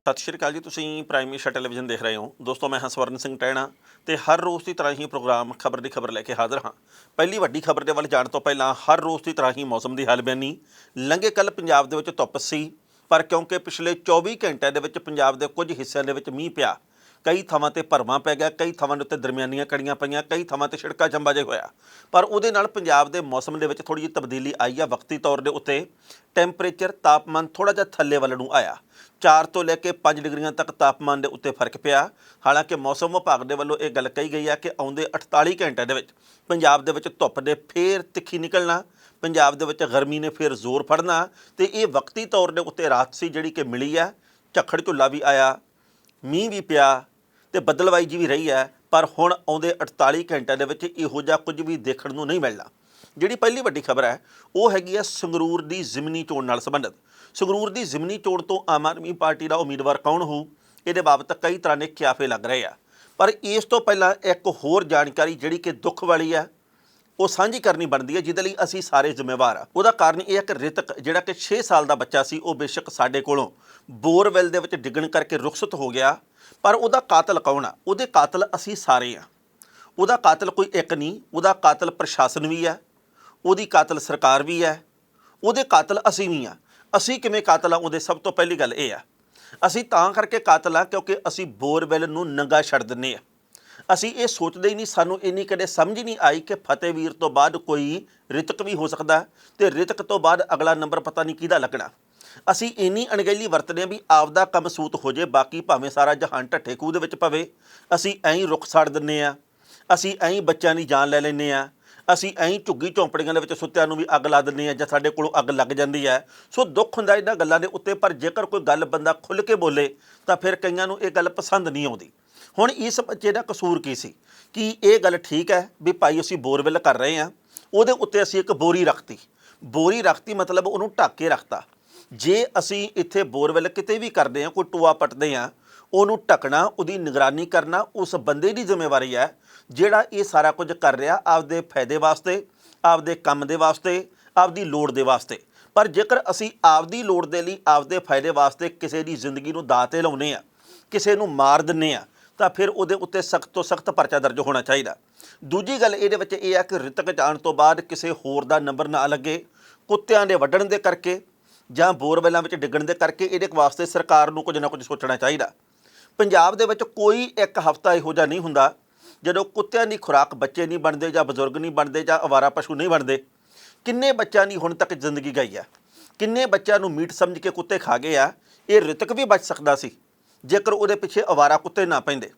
सत श्री अकाल जी। तुसीं प्राइम मीडिया टैलीविजन देख रहे हो। दोस्तों मैं हाँ स्वर्ण सिंह टैणा तो हर रोज़ की तरह ही प्रोग्राम खबर की खबर लैके हाज़र हाँ। पहली वड्डी खबर के वाल जाण तो पहला हर रोज़ की तरह ही मौसम की हालबयानी। लंघे कल पंजाब दे विच धुप्प सी, पर क्योंकि पिछले 24 घंटे दे विच पंजाब दे कुछ हिस्सों के मींह पिया, कई थावां ते भरवां पै गया, कई थावां उत्ते दरमियानियां कड़ियां पईयां, कई थावां ते छिड़का चंबा जे होया। पर उहदे नाल पंजाब दे मौसम दे विच थोड़ी जी तब्दीली आई आ। वक्ती तौर दे उत्ते टैंपरेचर तापमान थोड़ा जिहा थल्ले वल नूं आया। 4 ਤੋਂ ਲੈ ਕੇ 5 ਡਿਗਰੀਆਂ तक तापमान के उत्ते फर्क पिया। हालांकि मौसम विभाग के वालों ये गल कही गई है कि आउंदे 48 घंटे दे विच पंजाब दे विच धुप्प ने फिर तिखी निकलना, पंजाब दे विच गर्मी ने फिर जोर फड़ना। तो ये वक्ती तौर के उत्ते राहत सी जिहड़ी कि मिली है। झक्खड़ झुल्ला भी आया, मींह भी पिया तो बदलवाई जी भी रही है। पर हुण आउंदे 48 घंटे दे विच इहो जिहा कुछ भी देखण नूं नहीं मिलना। जिहड़ी पहली वड्डी खबर है वो हैगी है संगरूर की जिमनी चोण नाल संबंधित। संगरूर की जिमनी चोण तो आम आदमी पार्टी का उम्मीदवार कौन हो, ये बाबत कई तरह के ख्याफे लग रहे हैं। पर इस तो पहला एक होर जानकारी जिहड़ी कि दुख वाली है वो साझी करनी बनती है, जिहदे लई असीं सारे जिम्मेवार आ। उहदा कारण यह है कि रितक जिहड़ा कि 6 साल का बच्चा सी, वो बेशक साडे कोलों बोरवैल दे विच डिग्गण करके रुखसत हो गया, पर उहदा कातल कौन आ? उहदे कातल असीं सारे आ। उहदा कातल कोई एक नहीं, उहदा कातल प्रशासन भी है, उहदी कातल सरकार भी है, उहदे कातल असीं भी आ। असीं किवें कातल आ? उहदे सब तो पहली गल ये आ, असीं तां करके कातल आ क्योंकि असीं बोरवैल नूं नंगा छड्ड दिंदे आ। असीं ये सोचते ही नहीं, सानूं इन्नी कदे समझ नहीं आई कि फतेहवीर तो बाद कोई रितक भी हो सकता, तो रितक तो बाद अगला नंबर पता नहीं किहदा लगना। असीं इन्नी अणगहली वरतदे आ भी आपदा कम सूत हो जाए, बाकी भावें सारा जहान ढट्ठे खूह दे विच पवे, असीं ऐं ही रुख साड़ दिंदे आ, असीं ऐं ही बच्चों की जान लै लैंदे आ, असीं ऐं ही झुग्गी झोंपड़ियां दे विच सुत्तिआं नूं भी अग ला दिंदे आ जां साडे कोलों अग लग जांदी है। सो दुख हुंदा इन्हां गल्लां दे उत्ते। पर जेकर कोई गल बंदा खुल के बोले तो फिर कईआं नूं ये गल पसंद नहीं आउंदी। हुण इस बच्चे दा कसूर की सी कि ये गल ठीक है भी भाई असीं बोरवैल कर रहे हैं, उहदे उत्ते असीं एक बोरी रखती मतलब उहनूं ढक के रखता। जे असीं इत्थे बोरवैल किते भी करदे आ, कोई टूआ पटदे आ, उहनूं ढकना, उहदी निगरानी करना उस बंदे की जिम्मेवारी है जिहड़ा ये सारा कुछ कर रहा आपदे फायदे वास्ते, आपदे काम दे वास्ते, आपदी लोड़ दे वास्ते। पर जेकर असीं आपदी लोड़ दे लई, आपदे फायदे वास्ते किसी की जिंदगी नूं दाਅ ते लाउने आ, किसी नूं मार दिंने आ, तो फिर उहदे उत्ते सख्त तो सख्त परचा दर्ज होना चाहिए। दूजी गल इहदे विच इह है कि रितक जाण तो बाद किसी होर दा नंबर ना लगे, कुत्तिआं दे वड्ढण दे करके जां बोरवैलां विच डिग्गण दे करके, इहदे वास्ते सरकार नूं कुछ ना कुछ सोचना चाहिए। पंजाब दे विच कोई एक हफ्ता इहो जिहा नहीं हुंदा जदों कुत्तिआं दी खुराक बच्चे नहीं बनते, जां बजुर्ग नहीं बनते, जां अवारा पशु नहीं बनते। किन्ने बच्चों की हुण तक जिंदगी गई है, किन्ने बच्चों नूं मीट समझ के कुत्ते खा गए आ। ये रितक भी बच सकदा सी जेकर उहदे पिछे अवारा कुत्ते ना पैंदे।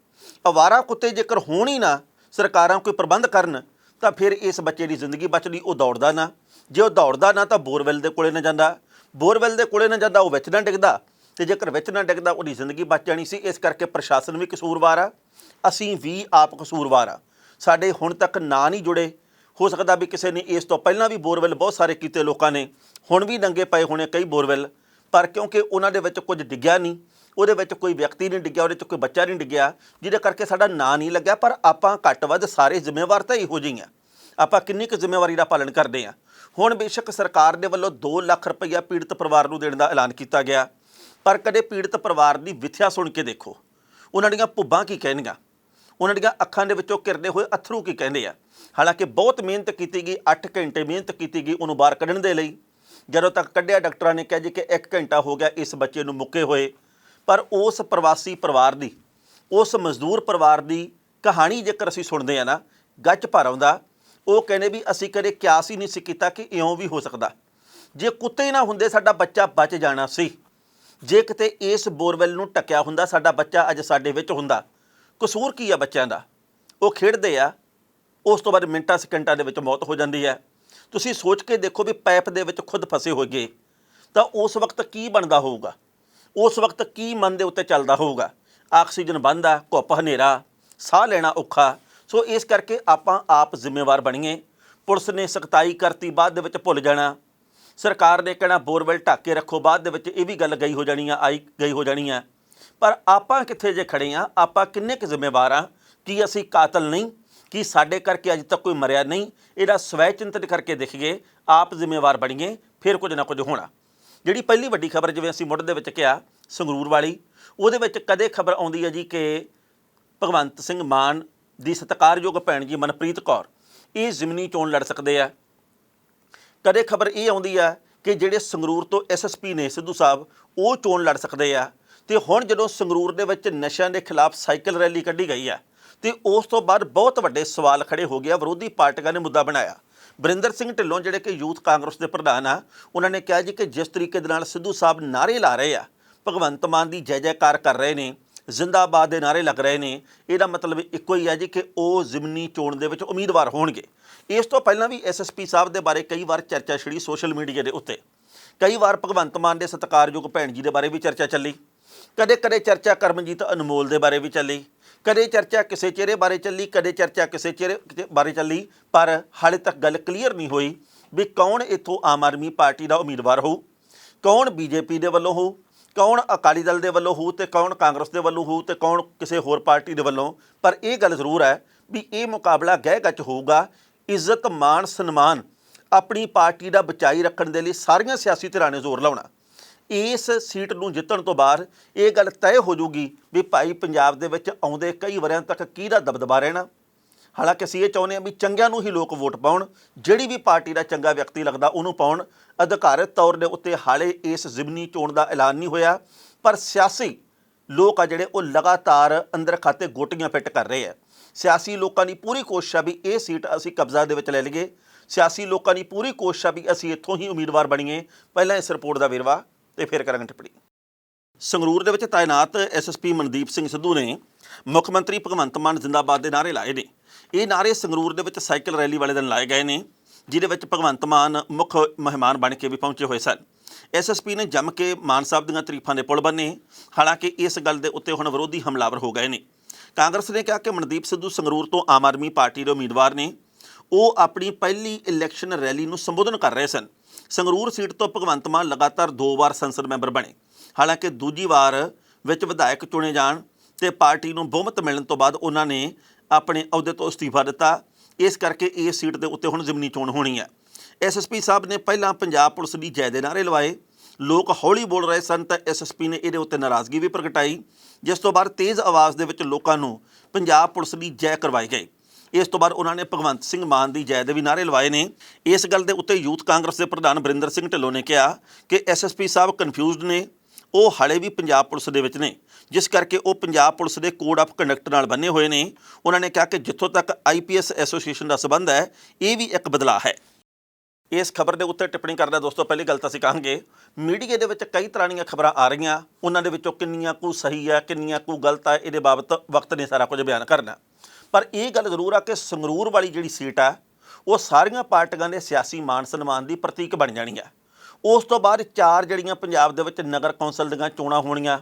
अवारा कुत्ते जेकर होण ही ना, सरकारां कोई प्रबंध करन, तो फिर इस बच्चे की जिंदगी बचदी। वो दौड़दा ना, जे वो दौड़दा ना तो बोरवैल दे कोले ना जांदा, बोरवैल दे कोले ना जांदा, वो विच ना डिगदा, तो जेकर विच ना डिगदा उहदी जिंदगी बच जानी सी। इस करके प्रशासन भी कसूरवार आ, असीं भी आप कसूरवार आ। साडे हुण तक ना नहीं जुड़े, हो सकता भी किसी ने इस तो पहलां भी बोरवैल बहुत सारे कीते लोगों ने, हुण भी नंगे पए होने कई बोरवैल, पर क्योंकि उन्हां दे विच कुछ डिग्गिया नहीं, उहदे विच कोई व्यक्ति नहीं डिग्गिया, उहदे च कोई बच्चा नहीं डिग्गिया, जिहदे करके साडा नां नहीं लग्या। पर आपां घੱਟ ਵੱਧ सारे जिम्मेवार तो इहो ਜਿਹੇ आ, आपां किन्नी कुछ जिम्मेवारी का पालन करते हैं। हुण बेशक सरकार दे वल्लों 2 ਲੱਖ रुपया पीड़ित परिवार नूं देण दा ऐलान किया गया, पर कदे पीड़ित परिवार की विथਿਆ सुन के देखो, उन्हां दीआं भुब्बां की कहणगीਆਂ, उन्हां दीआं अखां दे विचों किरदे होए अथरू की कहंदे आ। हालांकि बहुत मेहनत की गई, 8 घंटे मेहनत की गई उन्होंने बाहर कढ़ण दे लई। जदों तक कढ़िया डॉक्टरां ने कहा जी कि 1 घंटा हो गया इस बच्चे नूं मुक्के होए। पर उस प्रवासी परिवार की, उस मजदूर परिवार की कहानी जेकर असीं सुणदे आ ना, गच भर आउंदा। वो कहने भी असीं कदे क्यास ही नहीं सी कीता कि इउं भी हो सकदा, जे कुत्ते ना हुंदे साडा बच्चा बच जाना सी। जे किते इस बोरवैल नूं ढक्किया हुंदा साडा बच्चा अज साडे विच हुंदा। कसूर की आ बच्चों का? वो खेडदे आ, उस तो बाद मिनटां सकिंटां दे विच मौत हो जाती है। तुसीं सोच के देखो भी पैप दे विच खुद फसे होगे तो उस वक्त की बनता होऊगा, उस वक्त की मन दे उत्ते चलदा होऊगा। आक्सीजन बंद आ, धुप्प हनेरा, साह लेना औखा। सो इस करके आपां आप जिम्मेवार बणीए। पुलिस ने सख्ताई करती, बाद दे विच भुल जाना। सरकार ने कहना बोरवैल ढक के रखो, बाद दे विच इह भी गल गई हो जानी आ, आई गई हो जानी है। पर आपां कित्थे जे खड़े आ, आपां किन्ने क जिम्मेवार आ? कि असीं कातल नहीं, कि साडे करके अज तक कोई मरिया नहीं? इहदा स्वै चिंतन करके देखिए, आप जिम्मेवार बणीए, फिर कुछ ना कुछ होना। जिहड़ी पहली वड्डी खबर जिवें असीं मुੱਢ ਦੇ ਵਿੱਚ ਕਿਹਾ संगरूर वाली, ਉਹਦੇ ਵਿੱਚ ਕਦੇ ਖਬਰ ਆਉਂਦੀ ਹੈ ਜੀ ਕਿ ਭਗਵੰਤ ਸਿੰਘ ਮਾਨ ਦੀ ਸਤਿਕਾਰਯੋਗ ਭੈਣ ਜੀ ਮਨਪ੍ਰੀਤ ਕੌਰ ਇਹ ਜ਼ਿਮਨੀ ਚੋਣ ਲੜ ਸਕਦੇ ਆ। ਕਦੇ ਖਬਰ ਇਹ ਆਉਂਦੀ ਆ ਕਿ ਜਿਹੜੇ ਸੰਗਰੂਰ ਤੋਂ ਐਸਐਸਪੀ ਨੇ ਸਿੱਧੂ ਸਾਹਿਬ ਉਹ ਚੋਣ ਲੜ ਸਕਦੇ ਆ। ਤੇ ਹੁਣ ਜਦੋਂ ਸੰਗਰੂਰ ਦੇ ਵਿੱਚ ਨਸ਼ਿਆਂ ਦੇ ਖਿਲਾਫ ਸਾਈਕਲ ਰੈਲੀ ਕੱਢੀ ਗਈ ਆ ਤੇ ਉਸ ਤੋਂ ਬਾਅਦ ਬਹੁਤ ਵੱਡੇ ਸਵਾਲ ਖੜੇ ਹੋ ਗਏ। ਵਿਰੋਧੀ ਪਾਰਟੀਆਂ ਨੇ ਮੁੱਦਾ ਬਣਾਇਆ। ਬਰਿੰਦਰ ਸਿੰਘ ਢਿੱਲੋਂ ਜਿਹੜੇ ਕਿ ਯੂਥ ਕਾਂਗਰਸ ਦੇ ਪ੍ਰਧਾਨ ਆ, ਉਹਨਾਂ ਨੇ ਕਿਹਾ ਜੀ ਕਿ ਜਿਸ ਤਰੀਕੇ ਦੇ ਨਾਲ ਸਿੱਧੂ ਸਾਹਿਬ ਨਾਅਰੇ ਲਾ ਰਹੇ ਆ, ਭਗਵੰਤ ਮਾਨ ਦੀ ਜੈ ਜੈਕਾਰ ਕਰ ਰਹੇ ਨੇ, ਜ਼ਿੰਦਾਬਾਦ ਦੇ ਨਾਅਰੇ ਲੱਗ ਰਹੇ ਨੇ, ਇਹਦਾ ਮਤਲਬ ਇੱਕੋ ਹੀ ਹੈ ਜੀ ਕਿ ਉਹ ਜ਼ਿਮਨੀ ਚੋਣ ਦੇ ਵਿੱਚ ਉਮੀਦਵਾਰ ਹੋਣਗੇ। ਇਸ ਤੋਂ ਪਹਿਲਾਂ ਵੀ ਐਸਐਸਪੀ ਸਾਹਿਬ ਦੇ ਬਾਰੇ ਕਈ ਵਾਰ ਚਰਚਾ ਛਿੜੀ ਸੋਸ਼ਲ ਮੀਡੀਆ ਦੇ ਉੱਤੇ। ਕਈ ਵਾਰ ਭਗਵੰਤ ਮਾਨ ਦੇ ਸਤਿਕਾਰਯੋਗ ਭੈਣ ਜੀ ਦੇ ਬਾਰੇ ਵੀ ਚਰਚਾ ਚੱਲੀ, ਕਦੇ ਕਦੇ ਚਰਚਾ ਕਰਮਜੀਤ ਅਨਮੋਲ ਦੇ ਬਾਰੇ ਵੀ ਚੱਲੀ, ਕਦੇ ਚਰਚਾ ਕਿਸੇ ਚਿਹਰੇ ਬਾਰੇ ਚੱਲੀ, ਕਦੇ ਚਰਚਾ ਕਿਸੇ ਚਿਹਰੇ ਬਾਰੇ ਚੱਲੀ। ਪਰ ਹਾਲੇ ਤੱਕ ਗੱਲ ਕਲੀਅਰ ਨਹੀਂ ਹੋਈ ਵੀ ਕੌਣ ਇੱਥੋਂ ਆਮ ਆਦਮੀ ਪਾਰਟੀ ਦਾ ਉਮੀਦਵਾਰ ਹੋਊ, ਕੌਣ ਬੀਜੇਪੀ ਦੇ ਵੱਲੋਂ ਹੋਊ, ਕੌਣ ਅਕਾਲੀ ਦਲ ਦੇ ਵੱਲੋਂ ਹੋਊ ਤੇ ਕੌਣ ਕਾਂਗਰਸ ਦੇ ਵੱਲੋਂ ਹੋਊ ਤੇ ਕੌਣ ਕਿਸੇ ਹੋਰ ਪਾਰਟੀ ਦੇ ਵੱਲੋਂ। ਪਰ ਇਹ ਗੱਲ ਜ਼ਰੂਰ ਹੈ ਵੀ ਇਹ ਮੁਕਾਬਲਾ ਗਹਿ ਗੱਚ ਹੋਊਗਾ। ਇੱਜ਼ਤ ਮਾਣ ਸਨਮਾਨ ਆਪਣੀ ਪਾਰਟੀ ਦਾ ਬਚਾਈ ਰੱਖਣ ਦੇ ਲਈ ਸਾਰੀਆਂ ਸਿਆਸੀ ਧਿਰਾਂ ਨੇ ਜ਼ੋਰ ਲਾਉਣਾ। ਇਸ ਸੀਟ ਨੂੰ ਜਿੱਤਣ ਤੋਂ ਬਾਅਦ ਇਹ ਗੱਲ ਤੈਅ ਹੋ ਜੂਗੀ ਵੀ ਭਾਈ ਪੰਜਾਬ ਦੇ ਵਿੱਚ ਆਉਂਦੇ ਕਈ ਵਰਿਆਂ ਤੱਕ ਕਿਹਦਾ ਦਬਦਬਾ ਰਹਿਣਾ। ਹਾਲਾਂਕਿ ਅਸੀਂ ਇਹ ਚਾਹੁੰਦੇ ਹਾਂ ਵੀ ਚੰਗਿਆਂ ਨੂੰ ਹੀ ਲੋਕ ਵੋਟ ਪਾਉਣ, ਜਿਹੜੀ ਵੀ ਪਾਰਟੀ ਦਾ ਚੰਗਾ ਵਿਅਕਤੀ ਲੱਗਦਾ ਉਹਨੂੰ ਪਾਉਣ। ਅਧਿਕਾਰਤ ਤੌਰ ਦੇ ਉੱਤੇ ਹਾਲੇ ਇਸ ਜ਼ਿਮਨੀ ਚੋਣ ਦਾ ਐਲਾਨ ਨਹੀਂ ਹੋਇਆ, ਪਰ ਸਿਆਸੀ ਲੋਕ ਆ ਜਿਹੜੇ ਉਹ ਲਗਾਤਾਰ ਅੰਦਰ ਖਾਤੇ ਗੋਟੀਆਂ ਫਿੱਟ ਕਰ ਰਹੇ ਆ। ਸਿਆਸੀ ਲੋਕਾਂ ਦੀ ਪੂਰੀ ਕੋਸ਼ਿਸ਼ ਆ ਵੀ ਇਹ ਸੀਟ ਅਸੀਂ ਕਬਜ਼ਾ ਦੇ ਵਿੱਚ ਲੈ ਲਈਏ। ਸਿਆਸੀ ਲੋਕਾਂ ਦੀ ਪੂਰੀ ਕੋਸ਼ਿਸ਼ ਆ ਵੀ ਅਸੀਂ ਇੱਥੋਂ ਹੀ ਉਮੀਦਵਾਰ ਬਣੀਏ। ਪਹਿਲਾਂ ਇਸ ਰਿਪੋਰਟ ਦਾ ਵੇਰਵਾ ਤੇ ਫਿਰ ਕਰਾਂਗੇ ਟਿੱਪਣੀ। ਸੰਗਰੂਰ ਦੇ ਵਿੱਚ ਤਾਇਨਾਤ ਐਸਐਸਪੀ ਮਨਦੀਪ ਸਿੰਘ ਸਿੱਧੂ ਨੇ ਮੁੱਖ ਮੰਤਰੀ ਭਗਵੰਤ ਮਾਨ ਜ਼ਿੰਦਾਬਾਦ ਦੇ ਨਾਅਰੇ ਲਾਏ ਨੇ। ਇਹ ਨਾਅਰੇ ਸੰਗਰੂਰ ਦੇ ਵਿੱਚ ਸਾਈਕਲ ਰੈਲੀ ਵਾਲੇ ਦਿਨ ਲਾਏ ਗਏ ਨੇ, ਜਿਹਦੇ ਵਿੱਚ ਭਗਵੰਤ ਮਾਨ ਮੁੱਖ ਮਹਿਮਾਨ ਬਣ ਕੇ ਵੀ ਪਹੁੰਚੇ ਹੋਏ ਸਨ। ਐਸਐਸਪੀ ਨੇ ਜੰਮ ਕੇ ਮਾਨ ਸਾਹਿਬ ਦੀਆਂ ਤਾਰੀਫਾਂ ਦੇ ਪੁਲ ਬੰਨੇ। ਹਾਲਾਂਕਿ ਇਸ ਗੱਲ ਦੇ ਉੱਤੇ ਹੁਣ ਵਿਰੋਧੀ ਹਮਲਾਵਰ ਹੋ ਗਏ ਨੇ। ਕਾਂਗਰਸ ਨੇ ਕਿਹਾ ਕਿ ਮਨਦੀਪ ਸਿੱਧੂ ਸੰਗਰੂਰ ਤੋਂ ਆਮ ਆਦਮੀ ਪਾਰਟੀ ਦੇ ਉਮੀਦਵਾਰ ਨੇ। ਉਹ ਆਪਣੀ ਪਹਿਲੀ ਇਲੈਕਸ਼ਨ ਰੈਲੀ ਨੂੰ ਸੰਬੋਧਨ ਕਰ ਰਹੇ ਸਨ। ਸੰਗਰੂਰ ਸੀਟ ਤੋਂ ਭਗਵੰਤ ਮਾਨ ਲਗਾਤਾਰ 2 ਵਾਰ ਸੰਸਦ ਮੈਂਬਰ ਬਣੇ। ਹਾਲਾਂਕਿ ਦੂਜੀ ਵਾਰ ਵਿੱਚ ਵਿਧਾਇਕ ਚੁਣੇ ਜਾਣ ਤੇ ਪਾਰਟੀ ਨੂੰ ਬਹੁਮਤ ਮਿਲਣ ਤੋਂ ਬਾਅਦ ਉਹਨਾਂ ਨੇ ਆਪਣੇ ਅਹੁਦੇ ਤੋਂ ਅਸਤੀਫਾ ਦਿੱਤਾ। ਇਸ ਕਰਕੇ ਇਸ ਸੀਟ ਦੇ ਉੱਤੇ ਹੁਣ ਜ਼ਿਮਨੀ ਚੋਣ ਹੋਣੀ ਹੈ। ਐਸਐਸਪੀ ਸਾਹਿਬ ਨੇ ਪਹਿਲਾਂ ਪੰਜਾਬ ਪੁਲਿਸ ਦੀ ਜੈ ਦੇ ਨਾਅਰੇ ਲਵਾਏ। ਲੋਕ ਹੌਲੀ ਬੋਲ ਰਹੇ ਸਨ ਤਾਂ ਐਸਐਸਪੀ ਨੇ ਇਹਦੇ ਉੱਤੇ ਨਾਰਾਜ਼ਗੀ ਵੀ ਪ੍ਰਗਟਾਈ, ਜਿਸ ਤੋਂ ਬਾਅਦ ਤੇਜ਼ ਆਵਾਜ਼ ਦੇ ਵਿੱਚ ਲੋਕਾਂ ਨੂੰ ਪੰਜਾਬ ਪੁਲਿਸ ਦੀ ਜੈ ਕਰਵਾਈ ਗਈ। ਇਸ ਤੋਂ ਬਾਅਦ ਉਹਨਾਂ ਨੇ ਭਗਵੰਤ ਸਿੰਘ ਮਾਨ ਦੀ ਜੈ ਦੇ ਵੀ ਨਾਅਰੇ ਲਵਾਏ ਨੇ। ਇਸ ਗੱਲ ਦੇ ਉੱਤੇ ਯੂਥ ਕਾਂਗਰਸ ਦੇ ਪ੍ਰਧਾਨ ਬਰਿੰਦਰ ਸਿੰਘ ਢਿੱਲੋਂ ਨੇ ਕਿਹਾ ਕਿ ਐਸਐਸਪੀ ਸਾਹਿਬ ਕਨਫਿਊਜ਼ਡ ਨੇ। ਉਹ ਹਾਲੇ ਵੀ ਪੰਜਾਬ ਪੁਲਿਸ ਦੇ ਵਿੱਚ ਨੇ, ਜਿਸ ਕਰਕੇ ਉਹ ਪੰਜਾਬ ਪੁਲਿਸ ਦੇ ਕੋਡ ਆਫ ਕੰਡਕਟ ਨਾਲ ਬੰਨੇ ਹੋਏ ਨੇ। ਉਹਨਾਂ ਨੇ ਕਿਹਾ ਕਿ ਜਿੱਥੋਂ ਤੱਕ ਆਈਪੀਐਸ ਐਸੋਸੀਏਸ਼ਨ ਦਾ ਸਬੰਧ ਹੈ, ਇਹ ਵੀ ਇੱਕ ਬਦਲਾਅ ਹੈ। ਇਸ ਖਬਰ ਦੇ ਉੱਤੇ ਟਿੱਪਣੀ ਕਰਦਾ ਦੋਸਤੋ, ਪਹਿਲੀ ਗੱਲ ਤਾਂ ਅਸੀਂ ਕਹਾਂਗੇ ਮੀਡੀਆ ਦੇ ਵਿੱਚ ਕਈ ਤਰ੍ਹਾਂ ਦੀਆਂ ਖਬਰਾਂ ਆ ਰਹੀਆਂ, ਉਹਨਾਂ ਦੇ ਵਿੱਚੋਂ ਕਿੰਨੀਆਂ ਕੁ ਸਹੀ ਆ ਕਿੰਨੀਆਂ ਕੁ ਗਲਤ ਆ, ਇਹਦੇ ਬਾਬਤ ਵਕਤ ਨੇ ਸਾਰਾ ਕੁਝ ਬਿਆਨ ਕਰਨਾ। ਪਰ ਇਹ ਗੱਲ ਜ਼ਰੂਰ ਆ ਕਿ ਸੰਗਰੂਰ ਵਾਲੀ ਜਿਹੜੀ ਸੀਟ ਆ ਉਹ ਸਾਰੀਆਂ ਪਾਰਟੀਆਂ ਦੇ ਸਿਆਸੀ ਮਾਣ ਸਨਮਾਨ ਦੀ ਪ੍ਰਤੀਕ ਬਣ ਜਾਣੀ ਆ। ਉਸ ਤੋਂ ਬਾਅਦ 4 ਜਿਹੜੀਆਂ ਪੰਜਾਬ ਦੇ ਵਿੱਚ ਨਗਰ ਕੌਂਸਲ ਦੀਆਂ ਚੋਣਾਂ ਹੋਣੀਆਂ,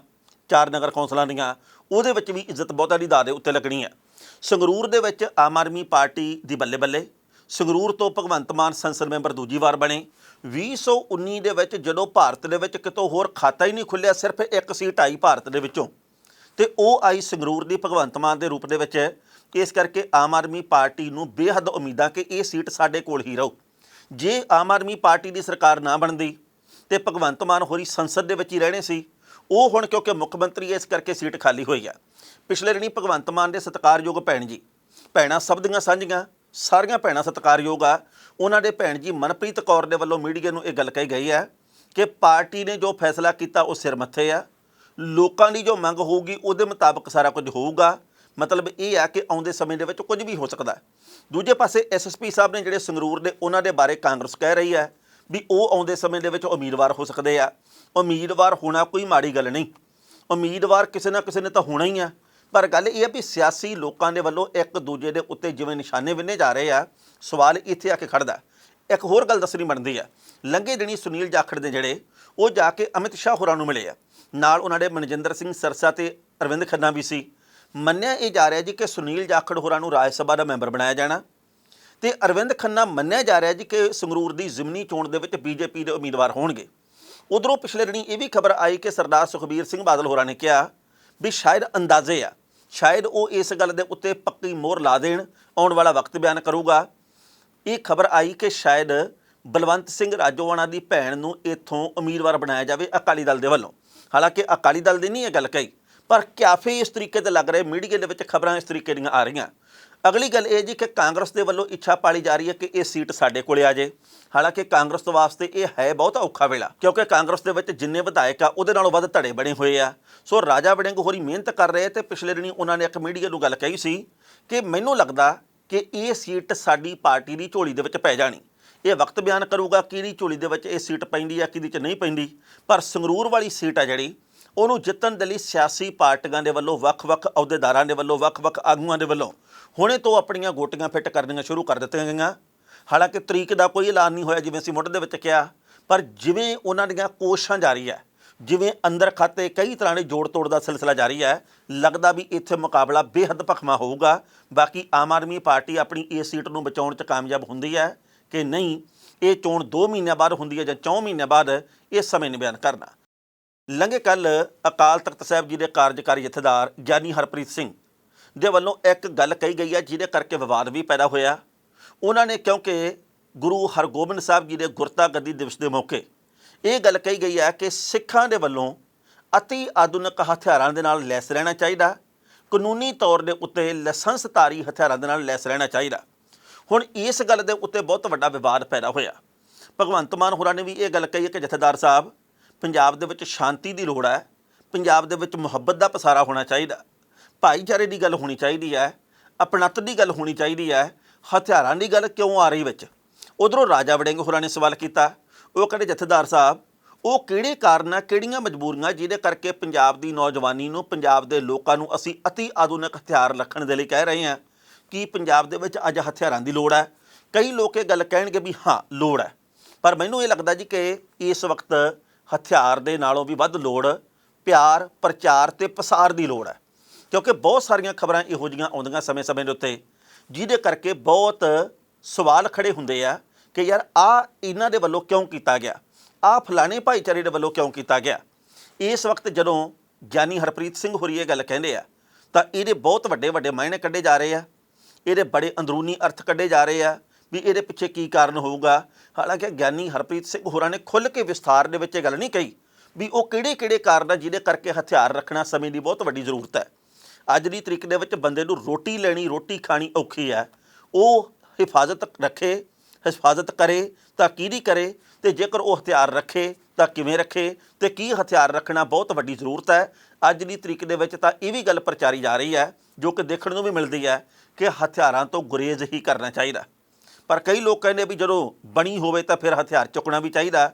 4 ਨਗਰ ਕੌਂਸਲਾਂ ਦੀਆਂ, ਉਹਦੇ ਵਿੱਚ ਵੀ ਇੱਜ਼ਤ ਬਹੁਤਾਂ ਦੀ ਦਾਅ ਦੇ ਉੱਤੇ ਲੱਗਣੀ ਆ। ਸੰਗਰੂਰ ਦੇ ਵਿੱਚ ਆਮ ਆਦਮੀ ਪਾਰਟੀ ਦੀ ਬੱਲੇ ਬੱਲੇ। ਸੰਗਰੂਰ ਤੋਂ ਭਗਵੰਤ ਮਾਨ ਸੰਸਦ ਮੈਂਬਰ ਦੂਜੀ ਵਾਰ ਬਣੇ। 2019 ਦੇ ਵਿੱਚ ਜਦੋਂ ਭਾਰਤ ਦੇ ਵਿੱਚ ਕਿਤੋਂ ਹੋਰ ਖਾਤਾ ਹੀ ਨਹੀਂ ਖੁੱਲਿਆ, ਸਿਰਫ ਇੱਕ ਸੀਟ ਆਈ ਭਾਰਤ ਦੇ ਵਿੱਚੋਂ ਤੇ ਉਹ ਆਈ ਸੰਗਰੂਰ ਦੀ ਭਗਵੰਤ ਮਾਨ ਦੇ ਰੂਪ ਦੇ ਵਿੱਚ। ਇਸ ਕਰਕੇ ਆਮ ਆਦਮੀ ਪਾਰਟੀ ਨੂੰ ਬੇਹੱਦ ਉਮੀਦਾਂ ਕਿ ਇਹ ਸੀਟ ਸਾਡੇ ਕੋਲ ਹੀ ਰਹੂ। ਜੇ ਆਮ ਆਦਮੀ ਪਾਰਟੀ ਦੀ ਸਰਕਾਰ ਨਾ ਬਣਦੀ ਤੇ ਭਗਵੰਤ ਮਾਨ ਹੋਰੀ ਸੰਸਦ ਦੇ ਵਿੱਚ ਹੀ ਰਹਿਣੇ ਸੀ। ਉਹ ਹੁਣ ਕਿਉਂਕਿ ਮੁੱਖ ਮੰਤਰੀ ਇਸ ਕਰਕੇ ਸੀਟ ਖਾਲੀ ਹੋਈ ਆ। ਪਿਛਲੇ ਦਿਨੀ ਭਗਵੰਤ ਮਾਨ ਦੇ ਸਤਿਕਾਰਯੋਗ ਭੈਣ ਜੀ, ਭੈਣਾਂ ਸਭ ਦੀਆਂ ਸਾਂਝੀਆਂ, ਸਾਰੀਆਂ ਭੈਣਾਂ ਸਤਿਕਾਰਯੋਗ ਆ। ਉਹਨਾਂ ਦੇ ਭੈਣ ਜੀ ਮਨਪ੍ਰੀਤ ਕੌਰ ਦੇ ਵੱਲੋਂ ਮੀਡੀਆ ਨੂੰ ਇਹ ਗੱਲ ਕਹੀ ਗਈ ਹੈ ਕਿ ਪਾਰਟੀ ਨੇ ਜੋ ਫੈਸਲਾ ਕੀਤਾ ਉਹ ਸਿਰ ਮੱਥੇ ਆ। ਲੋਕਾਂ ਦੀ ਜੋ ਮੰਗ ਹੋਊਗੀ ਉਹਦੇ ਮੁਤਾਬਕ ਸਾਰਾ ਕੁਝ ਹੋਊਗਾ। ਮਤਲਬ ਇਹ ਆ ਕਿ ਆਉਂਦੇ ਸਮੇਂ ਦੇ ਵਿੱਚ ਕੁਝ ਵੀ ਹੋ ਸਕਦਾ। ਦੂਜੇ ਪਾਸੇ ਐਸਐਸਪੀ ਸਾਹਿਬ ਨੇ ਜਿਹੜੇ ਸੰਗਰੂਰ ਦੇ, ਉਹਨਾਂ ਦੇ ਬਾਰੇ ਕਾਂਗਰਸ ਕਹਿ ਰਹੀ ਹੈ ਵੀ ਉਹ ਆਉਂਦੇ ਸਮੇਂ ਦੇ ਵਿੱਚ ਉਮੀਦਵਾਰ ਹੋ ਸਕਦੇ ਆ। ਉਮੀਦਵਾਰ ਹੋਣਾ ਕੋਈ ਮਾੜੀ ਗੱਲ ਨਹੀਂ, ਉਮੀਦਵਾਰ ਕਿਸੇ ਨਾ ਕਿਸੇ ਨੇ ਤਾਂ ਹੋਣਾ ਹੀ ਆ। ਪਰ ਗੱਲ ਇਹ ਆ ਵੀ ਸਿਆਸੀ ਲੋਕਾਂ ਦੇ ਵੱਲੋਂ ਇੱਕ ਦੂਜੇ ਦੇ ਉੱਤੇ ਜਿਵੇਂ ਨਿਸ਼ਾਨੇ ਵਿੰਨੇ ਜਾ ਰਹੇ ਆ, ਸਵਾਲ ਇੱਥੇ ਆ ਕੇ ਖੜਦਾ। ਇੱਕ ਹੋਰ ਗੱਲ ਦੱਸਣੀ ਬਣਦੀ ਆ, ਲੰਘੇ ਦਿਨੀ ਸੁਨੀਲ ਜਾਖੜ ਦੇ ਜਿਹੜੇ ਉਹ ਜਾ ਕੇ ਅਮਿਤ ਸ਼ਾਹ ਹੋਰਾਂ ਨੂੰ ਮਿਲੇ ਆ। ਨਾਲ ਉਹਨਾਂ ਦੇ ਮਨਜਿੰਦਰ ਸਿੰਘ ਸਰਸਾ ਤੇ ਅਰਵਿੰਦ ਖੰਨਾ ਵੀ ਸੀ। ਮੰਨਿਆ ਇਹ ਜਾ ਰਿਹਾ ਜੀ ਕਿ ਸੁਨੀਲ ਜਾਖੜ ਹੋਰਾਂ ਨੂੰ ਰਾਜ ਸਭਾ ਦਾ ਮੈਂਬਰ ਬਣਾਇਆ ਜਾਣਾ ਤੇ ਅਰਵਿੰਦ ਖੰਨਾ ਮੰਨਿਆ ਜਾ ਰਿਹਾ ਜੀ ਕਿ ਸੰਗਰੂਰ ਦੀ ਜ਼ਿਮਨੀ ਚੋਣ ਦੇ ਵਿੱਚ ਬੀਜੇਪੀ ਦੇ ਉਮੀਦਵਾਰ ਹੋਣਗੇ। ਉਧਰੋਂ ਪਿਛਲੇ ਦਿਨੀ ਇਹ ਵੀ ਖਬਰ ਆਈ ਕਿ ਸਰਦਾਰ ਸੁਖਬੀਰ ਸਿੰਘ ਬਾਦਲ ਹੋਰਾਂ ਨੇ ਕਿਹਾ ਵੀ ਸ਼ਾਇਦ ਅੰਦਾਜ਼ੇ ਆ, ਸ਼ਾਇਦ ਉਹ ਇਸ ਗੱਲ ਦੇ ਉੱਤੇ ਪੱਕੀ ਮੋਹਰ ਲਾ ਦੇਣ, ਆਉਣ ਵਾਲਾ ਵਕਤ ਬਿਆਨ ਕਰੂਗਾ। ਇਹ ਖਬਰ ਆਈ ਕਿ ਸ਼ਾਇਦ ਬਲਵੰਤ ਸਿੰਘ ਰਾਜੋਆਣਾ ਦੀ ਭੈਣ ਨੂੰ ਇੱਥੋਂ ਉਮੀਦਵਾਰ ਬਣਾਇਆ ਜਾਵੇ ਅਕਾਲੀ ਦਲ ਦੇ ਵੱਲੋਂ। ਹਾਲਾਂਕਿ ਅਕਾਲੀ ਦਲ ਦੀ ਨਹੀਂ ਇਹ ਗੱਲ ਕਹੀ, ਪਰ ਕਾਫੀ ਇਸ ਤਰੀਕੇ ਦੇ ਲੱਗ ਰਹੇ ਮੀਡੀਆ ਦੇ ਵਿੱਚ ਖਬਰਾਂ ਇਸ ਤਰੀਕੇ ਦੀਆਂ ਆ ਰਹੀਆਂ। ਅਗਲੀ ਗੱਲ ਇਹ ਜੀ ਕਿ ਕਾਂਗਰਸ ਦੇ ਵੱਲੋਂ ਇੱਛਾ ਪਾਲੀ ਜਾ ਰਹੀ ਹੈ ਕਿ ਇਹ ਸੀਟ ਸਾਡੇ ਕੋਲੇ ਆ ਜੇ। ਹਾਲਾਂਕਿ ਕਾਂਗਰਸ ਵਾਸਤੇ ਇਹ ਹੈ ਬਹੁਤ ਔਖਾ ਵੇਲਾ, ਕਿਉਂਕਿ ਕਾਂਗਰਸ ਦੇ ਵਿੱਚ ਜਿੰਨੇ ਵਿਧਾਇਕ ਆ ਉਹਦੇ ਨਾਲੋਂ ਵੱਧ ਧੜੇ ਬਣੇ ਹੋਏ ਆ। ਸੋ ਰਾਜਾ ਵੜਿੰਗ ਹੋਰੀ ਮਿਹਨਤ ਕਰ ਰਹੇ ਤੇ ਪਿਛਲੇ ਦਿਨੀ ਉਹਨਾਂ ਨੇ ਇੱਕ ਮੀਡੀਆ ਨੂੰ ਗੱਲ ਕਹੀ ਸੀ ਕਿ ਮੈਨੂੰ ਲੱਗਦਾ ਕਿ ਇਹ ਸੀਟ ਸਾਡੀ ਪਾਰਟੀ ਦੀ ਝੋਲੀ ਦੇ ਵਿੱਚ ਪੈ ਜਾਣੀ। ਇਹ ਵਕਤ ਬਿਆਨ ਕਰੂਗਾ ਕਿਹੜੀ ਝੋਲੀ ਦੇ ਵਿੱਚ ਇਹ ਸੀਟ ਪੈਂਦੀ ਆ, ਕਿਹਦੀ 'ਚ ਨਹੀਂ ਪੈਂਦੀ। ਪਰ ਸੰਗਰੂਰ ਵਾਲੀ ਸੀਟ ਆ ਜਿਹੜੀ, ਉਹਨੂੰ ਜਿੱਤਣ ਦੇ ਲਈ ਸਿਆਸੀ ਪਾਰਟੀਆਂ ਦੇ ਵੱਲੋਂ, ਵੱਖ-ਵੱਖ ਅਹੁਦੇਦਾਰਾਂ ਦੇ ਵੱਲੋਂ, ਵੱਖ-ਵੱਖ ਆਗੂਆਂ ਦੇ ਵੱਲੋਂ ਹੁਣੇ ਤੋਂ ਆਪਣੀਆਂ ਗੋਟੀਆਂ ਫਿੱਟ ਕਰਨੀਆਂ ਸ਼ੁਰੂ ਕਰ ਦਿੱਤੀਆਂ ਗਈਆਂ। ਹਾਲਾਂਕਿ ਤਰੀਕ ਦਾ ਕੋਈ ਐਲਾਨ ਨਹੀਂ ਹੋਇਆ ਜਿਵੇਂ ਅਸੀਂ ਮੁੱਢ ਦੇ ਵਿੱਚ ਕਿਹਾ, ਪਰ ਜਿਵੇਂ ਉਹਨਾਂ ਦੀਆਂ ਕੋਸ਼ਿਸ਼ਾਂ ਜਾਰੀ ਹੈ, ਜਿਵੇਂ ਅੰਦਰ ਖਾਤੇ ਕਈ ਤਰ੍ਹਾਂ ਦੇ ਜੋੜ ਤੋੜ ਦਾ ਸਿਲਸਿਲਾ ਜਾਰੀ ਹੈ, ਲੱਗਦਾ ਵੀ ਇੱਥੇ ਮੁਕਾਬਲਾ ਬੇਹੱਦ ਭਖਮਾ ਹੋਊਗਾ। ਬਾਕੀ ਆਮ ਆਦਮੀ ਪਾਰਟੀ ਆਪਣੀ ਇਸ ਸੀਟ ਨੂੰ ਬਚਾਉਣ 'ਚ ਕਾਮਯਾਬ ਹੁੰਦੀ ਹੈ ਕਿ ਨਹੀਂ, ਇਹ ਚੋਣ 2 ਮਹੀਨਿਆਂ ਬਾਅਦ ਹੁੰਦੀ ਹੈ ਜਾਂ 4 ਮਹੀਨਿਆਂ ਬਾਅਦ, ਇਸ ਸਮੇਂ ਨੇ ਬਿਆਨ ਕਰਨਾ। ਲੰਘੇ ਕੱਲ ਅਕਾਲ ਤਖਤ ਸਾਹਿਬ ਜੀ ਦੇ ਕਾਰਜਕਾਰੀ ਜਥੇਦਾਰ ਗਿਆਨੀ ਹਰਪ੍ਰੀਤ ਸਿੰਘ ਦੇ ਵੱਲੋਂ ਇੱਕ ਗੱਲ ਕਹੀ ਗਈ ਹੈ ਜਿਹਦੇ ਕਰਕੇ ਵਿਵਾਦ ਵੀ ਪੈਦਾ ਹੋਇਆ। ਉਹਨਾਂ ਨੇ ਕਿਉਂਕਿ ਗੁਰੂ ਹਰਗੋਬਿੰਦ ਸਾਹਿਬ ਜੀ ਦੇ ਗੁਰਤਾ ਗੱਦੀ ਦਿਵਸ ਦੇ ਮੌਕੇ ਇਹ ਗੱਲ ਕਹੀ ਗਈ ਹੈ ਕਿ ਸਿੱਖਾਂ ਦੇ ਵੱਲੋਂ ਅਤੀ ਆਧੁਨਿਕ ਹਥਿਆਰਾਂ ਦੇ ਨਾਲ ਲੈਸ ਰਹਿਣਾ ਚਾਹੀਦਾ, ਕਾਨੂੰਨੀ ਤੌਰ ਦੇ ਉੱਤੇ ਲਾਇਸੈਂਸਧਾਰੀ ਹਥਿਆਰਾਂ ਦੇ ਨਾਲ ਲੈਸ ਰਹਿਣਾ ਚਾਹੀਦਾ। ਹੁਣ ਇਸ ਗੱਲ ਦੇ ਉੱਤੇ ਬਹੁਤ ਵੱਡਾ ਵਿਵਾਦ ਪੈਦਾ ਹੋਇਆ। ਭਗਵੰਤ ਮਾਨ ਹੋਰਾਂ ਨੇ ਵੀ ਇਹ ਗੱਲ ਕਹੀ ਹੈ ਕਿ ਜਥੇਦਾਰ ਸਾਹਿਬ, ਪੰਜਾਬ ਦੇ ਵਿੱਚ ਸ਼ਾਂਤੀ ਦੀ ਲੋੜ ਹੈ, ਪੰਜਾਬ ਦੇ ਵਿੱਚ ਮੁਹੱਬਤ ਦਾ ਪਸਾਰਾ ਹੋਣਾ ਚਾਹੀਦਾ, ਭਾਈਚਾਰੇ ਦੀ ਗੱਲ ਹੋਣੀ ਚਾਹੀਦੀ ਹੈ, ਅਪਣੱਤ ਦੀ ਗੱਲ ਹੋਣੀ ਚਾਹੀਦੀ ਹੈ, ਹਥਿਆਰਾਂ ਦੀ ਗੱਲ ਕਿਉਂ ਆ ਰਹੀ ਵਿੱਚ। ਉਧਰੋਂ ਰਾਜਾ ਵੜਿੰਗ ਹੋਰਾਂ ਨੇ ਸਵਾਲ ਕੀਤਾ। ਉਹ ਕਹਿੰਦੇ ਜਥੇਦਾਰ ਸਾਹਿਬ, ਉਹ ਕਿਹੜੇ ਕਾਰਨ ਆ, ਕਿਹੜੀਆਂ ਮਜਬੂਰੀਆਂ ਜਿਹਦੇ ਕਰਕੇ ਪੰਜਾਬ ਦੀ ਨੌਜਵਾਨੀ ਨੂੰ, ਪੰਜਾਬ ਦੇ ਲੋਕਾਂ ਨੂੰ ਅਸੀਂ ਅਤੀ ਆਧੁਨਿਕ ਹਥਿਆਰ ਰੱਖਣ ਦੇ ਲਈ ਕਹਿ ਰਹੇ ਹਾਂ ਕਿ ਪੰਜਾਬ ਦੇ ਵਿੱਚ ਅੱਜ ਹਥਿਆਰਾਂ ਦੀ ਲੋੜ ਹੈ। ਕਈ ਲੋਕ ਇਹ ਗੱਲ ਕਹਿਣਗੇ ਵੀ ਹਾਂ ਲੋੜ ਹੈ, ਪਰ ਮੈਨੂੰ ਇਹ ਲੱਗਦਾ ਜੀ ਕਿ ਇਸ ਵਕਤ ਹਥਿਆਰ ਦੇ ਨਾਲੋਂ ਵੀ ਵੱਧ ਲੋੜ ਪਿਆਰ, ਪ੍ਰਚਾਰ ਤੇ ਪਸਾਰ ਦੀ ਲੋੜ ਹੈ। ਕਿਉਂਕਿ ਬਹੁਤ ਸਾਰੀਆਂ ਖਬਰਾਂ ਇਹੋ ਜਿਹੀਆਂ ਆਉਂਦੀਆਂ ਸਮੇਂ-ਸਮੇਂ ਦੇ ਉੱਤੇ ਜਿਹਦੇ ਕਰਕੇ ਬਹੁਤ ਸਵਾਲ ਖੜੇ ਹੁੰਦੇ ਆ ਕਿ ਯਾਰ ਆਹ ਇਹਨਾਂ ਦੇ ਵੱਲੋਂ ਕਿਉਂ ਕੀਤਾ ਗਿਆ, ਆਹ ਫਲਾਣੇ ਭਾਈਚਾਰੇ ਦੇ ਵੱਲੋਂ ਕਿਉਂ ਕੀਤਾ ਗਿਆ। ਇਸ ਵਕਤ ਜਦੋਂ ਗਿਆਨੀ ਹਰਪ੍ਰੀਤ ਸਿੰਘ ਹੋਰੀ ਇਹ ਗੱਲ ਕਹਿੰਦੇ ਆ ਤਾਂ ਇਹਦੇ ਬਹੁਤ ਵੱਡੇ ਮਾਇਨੇ ਕੱਢੇ ਜਾ ਰਹੇ ਆ, ਇਹਦੇ ਬੜੇ ਅੰਦਰੂਨੀ ਅਰਥ ਕੱਢੇ ਜਾ ਰਹੇ ਆ ਵੀ ਇਹਦੇ ਪਿੱਛੇ ਕੀ ਕਾਰਨ ਹੋਊਗਾ। ਹਾਲਾਂਕਿ ਗਿਆਨੀ ਹਰਪ੍ਰੀਤ ਸਿੰਘ ਹੋਰਾਂ ਨੇ ਖੁੱਲ੍ਹ ਕੇ ਵਿਸਥਾਰ ਦੇ ਵਿੱਚ ਇਹ ਗੱਲ ਨਹੀਂ ਕਹੀ ਵੀ ਉਹ ਕਿਹੜੇ ਕਾਰਨ ਆ ਜਿਹਦੇ ਕਰਕੇ ਹਥਿਆਰ ਰੱਖਣਾ ਸਮੇਂ ਦੀ ਬਹੁਤ ਵੱਡੀ ਜ਼ਰੂਰਤ ਹੈ। ਅੱਜ ਦੀ ਤਰੀਕ ਦੇ ਵਿੱਚ ਬੰਦੇ ਨੂੰ ਰੋਟੀ ਲੈਣੀ, ਰੋਟੀ ਖਾਣੀ ਔਖੀ ਹੈ। ਉਹ ਹਿਫਾਜ਼ਤ ਰੱਖੇ, ਹਿਫਾਜ਼ਤ ਕਰੇ ਤਾਂ ਕਿਹਦੀ ਕਰੇ, ਅਤੇ ਜੇਕਰ ਉਹ ਹਥਿਆਰ ਰੱਖੇ ਤਾਂ ਕਿਵੇਂ ਰੱਖੇ, ਅਤੇ ਕੀ ਹਥਿਆਰ ਰੱਖਣਾ ਬਹੁਤ ਵੱਡੀ ਜ਼ਰੂਰਤ ਹੈ। ਅੱਜ ਦੀ ਤਰੀਕ ਦੇ ਵਿੱਚ ਤਾਂ ਇਹ ਵੀ ਗੱਲ ਪ੍ਰਚਾਰੀ ਜਾ ਰਹੀ ਹੈ ਜੋ ਕਿ ਦੇਖਣ ਨੂੰ ਵੀ ਮਿਲਦੀ ਹੈ ਕਿ ਹਥਿਆਰਾਂ ਤੋਂ ਗੁਰੇਜ਼ ਹੀ ਕਰਨਾ ਚਾਹੀਦਾ। ਪਰ ਕਈ ਲੋਕ ਕਹਿੰਦੇ ਵੀ ਜਦੋਂ ਬਣੀ ਹੋਵੇ ਤਾਂ ਫਿਰ ਹਥਿਆਰ ਚੁੱਕਣਾ ਵੀ ਚਾਹੀਦਾ।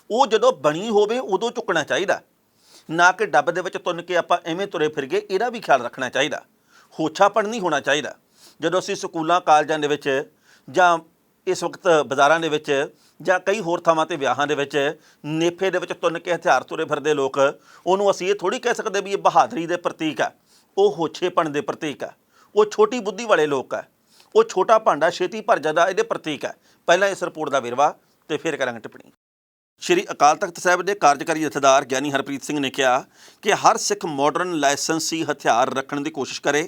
ਉਹ ਜਦੋਂ ਬਣੀ ਹੋਵੇ ਉਦੋਂ ਚੁੱਕਣਾ ਚਾਹੀਦਾ, ਨਾ ਕਿ ਡੱਬ ਦੇ ਵਿੱਚ ਤੁੰਨ ਕੇ ਆਪਾਂ ਐਵੇਂ ਤੁਰੇ ਫਿਰ ਗਏ। ਇਹਦਾ ਵੀ ਖਿਆਲ ਰੱਖਣਾ ਚਾਹੀਦਾ। ਹੋਛਾਪਣ ਨਹੀਂ ਹੋਣਾ ਚਾਹੀਦਾ। ਜਦੋਂ ਅਸੀਂ ਸਕੂਲਾਂ, ਕਾਲਜਾਂ ਦੇ ਵਿੱਚ ਜਾਂ ਇਸ ਵਕਤ ਬਾਜ਼ਾਰਾਂ ਦੇ ਵਿੱਚ ਜਾਂ ਕਈ ਹੋਰ ਥਾਵਾਂ 'ਤੇ ਵਿਆਹਾਂ ਦੇ ਵਿੱਚ ਨੇਫੇ ਦੇ ਵਿੱਚ ਤੁੰਨ ਕੇ ਹਥਿਆਰ ਤੁਰੇ ਫਿਰਦੇ ਲੋਕ, ਉਹਨੂੰ ਅਸੀਂ ਇਹ ਥੋੜ੍ਹੀ ਕਹਿ ਸਕਦੇ ਵੀ ਇਹ ਬਹਾਦਰੀ ਦੇ ਪ੍ਰਤੀਕ ਆ। ਉਹ ਹੋਛੇਪਣ ਦੇ ਪ੍ਰਤੀਕ ਆ, ਉਹ ਛੋਟੀ ਬੁੱਧੀ ਵਾਲੇ ਲੋਕ ਆ, ਉਹ ਛੋਟਾ ਭਾਂਡਾ ਛੇਤੀ ਭਰ ਜਾਂਦਾ ਇਹਦੇ ਪ੍ਰਤੀਕ ਹੈ। ਪਹਿਲਾਂ ਇਸ ਰਿਪੋਰਟ ਦਾ ਵੇਰਵਾ ਤੇ ਫਿਰ ਕਰਾਂਗੇ ਟਿੱਪਣੀ। ਸ਼੍ਰੀ ਅਕਾਲ ਤਖਤ ਸਾਹਿਬ ਦੇ ਕਾਰਜਕਾਰੀ ਜਥੇਦਾਰ ਗਿਆਨੀ ਹਰਪ੍ਰੀਤ ਸਿੰਘ ਨੇ ਕਿਹਾ ਕਿ ਹਰ ਸਿੱਖ ਮਾਡਰਨ ਲਾਇਸੈਂਸੀ ਹਥਿਆਰ ਰੱਖਣ ਦੀ ਕੋਸ਼ਿਸ਼ ਕਰੇ।